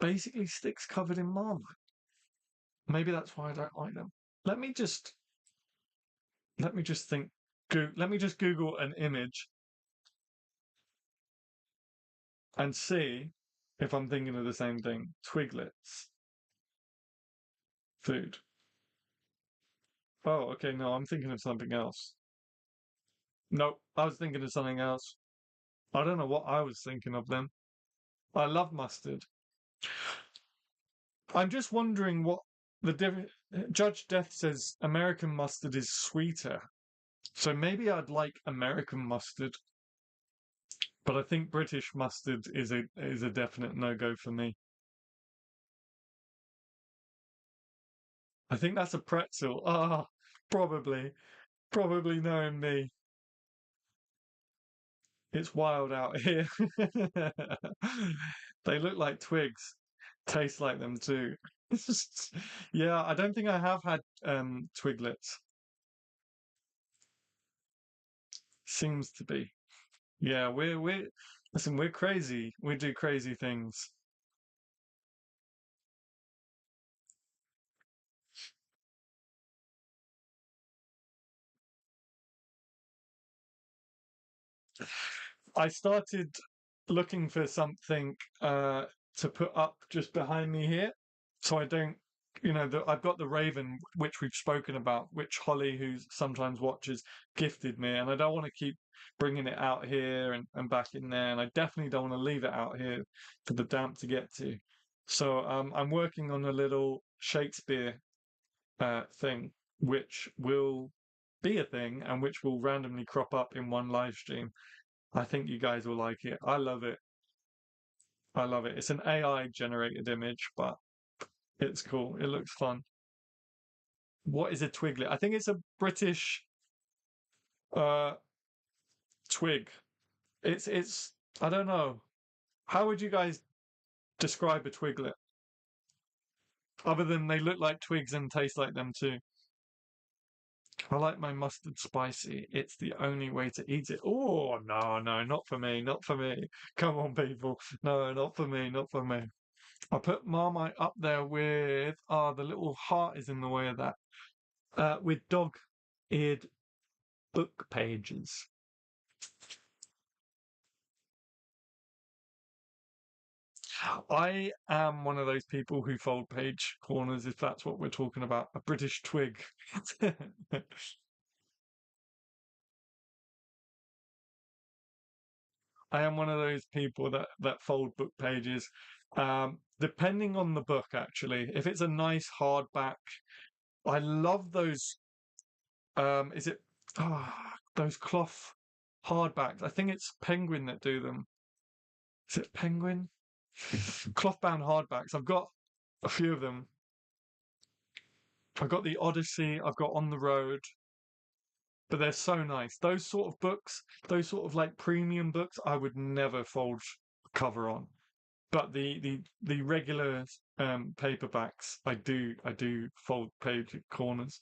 basically sticks covered in Marmite. Maybe that's why I don't like them. Let me just let me just think. Let me just Google an image and see if I'm thinking of the same thing. Twiglets food. Oh, okay. No, I'm thinking of something else. Nope, I was thinking of something else. I don't know what I was thinking of then. I love mustard. I'm just wondering what the difference. Judge Death says American mustard is sweeter. So maybe I'd like American mustard, but I think British mustard is a definite no-go for me. I think that's a pretzel. Ah, probably. Probably knowing me. It's wild out here. They look like twigs. Taste like them too. It's just, yeah, I don't think I have had twiglets. Seems to be. Yeah, we're listen, we're crazy. We do crazy things. I started looking for something to put up just behind me here, so I don't, I've got the Raven, which we've spoken about, which Holly, who sometimes watches, gifted me, and I don't want to keep bringing it out here and back in there, and I definitely don't want to leave it out here for the damp to get to. So I'm working on a little Shakespeare thing, which will be a thing and which will randomly crop up in one live stream. I think you guys will like it. I love it. I love it. It's an AI generated image, but it's cool. It looks fun. What is a twiglet? I think it's a British uh twig. It's I don't know. How would you guys describe a twiglet? Other than they look like twigs and taste like them too. I like my mustard spicy. It's the only way to eat it. Oh, no, no, not for me, not for me. Come on, people. No, not for me, not for me. I put Marmite up there with, the little heart is in the way of that. With dog-eared book pages. I am one of those people who fold page corners, if that's what we're talking about. A British twig. I am one of those people that fold book pages. Depending on the book, actually, if it's a nice hardback, I love those. Is it those cloth hardbacks? I think it's Penguin that do them. Is it Penguin? Cloth bound hardbacks. I've got a few of them. I've got the Odyssey. I've got On the Road, but they're so nice. Those sort of books, those sort of like premium books, I would never fold cover on. But the regular paperbacks, I do fold page corners.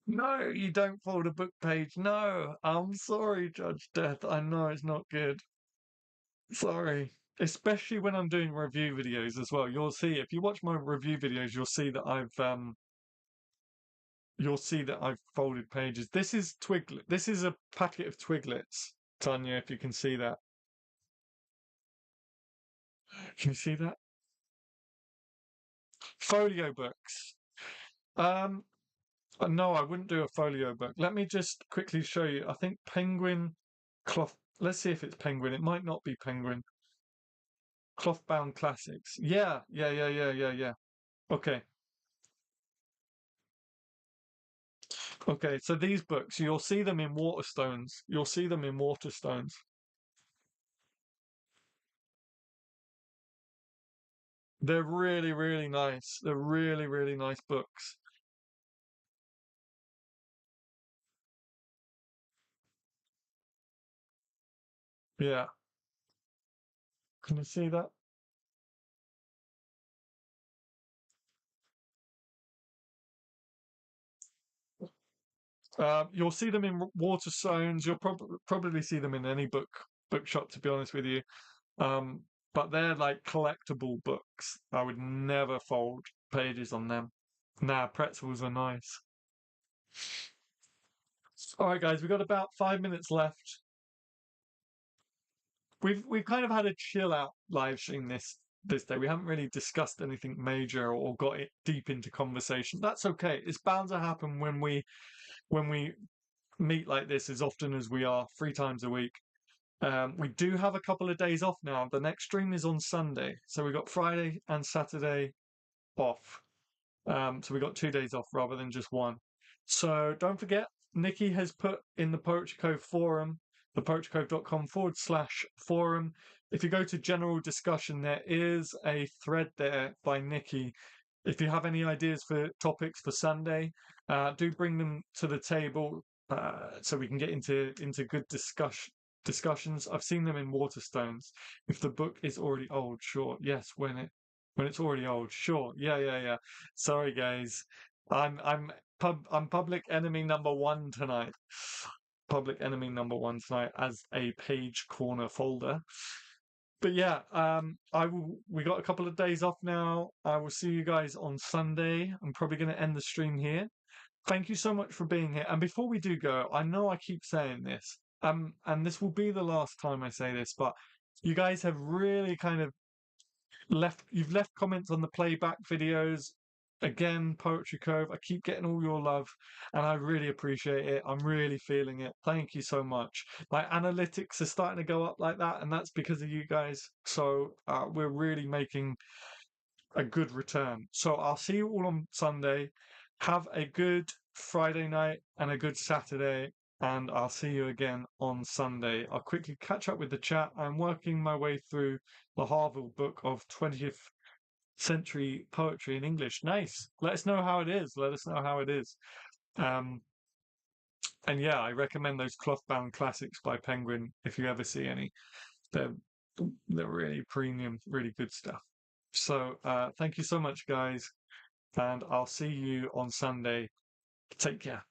No, you don't fold a book page. No, I'm sorry, Judge Death. I know it's not good. Sorry. Especially when I'm doing review videos as well. You'll see if you watch my review videos, you'll see that I've folded pages. This is twiglet. This is a packet of twiglets, Tanya. If you can see that, can you see that? Folio books. Um, No, I wouldn't do a folio book. Let me just quickly show you. I think Penguin cloth. Let's see if it's Penguin. It might not be Penguin. Cloth bound classics. Yeah, yeah, yeah, yeah, yeah, yeah. Okay. Okay, so these books, you'll see them in Waterstones. You'll see them in Waterstones. They're really, really nice. They're really, really nice books. Yeah. Can you see that? You'll see them in Waterstones. You'll probably see them in any bookshop, to be honest with you. Um, but they're like collectible books. I would never fold pages on them. Nah, pretzels are nice. All right, guys, we've got about 5 minutes left. We've kind of had a chill out live stream this day. We haven't really discussed anything major or got it deep into conversation. That's okay. It's bound to happen when we meet like this as often as we are 3 times a week. We do have a couple of days off now. The next stream is on Sunday, so we got Friday and Saturday off. So we got 2 days off rather than just one. So don't forget, Nikki has put in the Poetry Cove forum, thepoetrycove.com/forum. If you go to general discussion, there is a thread there by Nikki. If you have any ideas for topics for Sunday, do bring them to the table so we can get into good discussions. I've seen them in Waterstones. If the book is already old, sure. Yes, when it's already old, sure. Yeah, yeah, yeah. Sorry, guys. I'm public enemy number one tonight. Public enemy number one tonight as a page corner folder. But yeah, we got a couple of days off now. I will see you guys on Sunday. I'm probably going to end the stream here. Thank you so much for being here. And before we do go, I know I keep saying this, and this will be the last time I say this, but you guys have really kind of you've left comments on the playback videos. Again, Poetry Cove, I keep getting all your love and I really appreciate it. I'm really feeling it. Thank you so much. My analytics are starting to go up like that, and that's because of you guys. So we're really making a good return. So I'll see you all on Sunday. Have a good Friday night and a good Saturday, and I'll see you again on Sunday. I'll quickly catch up with the chat. I'm working my way through the Harville book of 20th century poetry in English. Nice. Let us know how it is. Let us know how it is. Um, and yeah, I recommend those cloth bound classics by Penguin if you ever see any. They're they're really premium, really good stuff. So thank you so much, guys, and I'll see you on Sunday. Take care.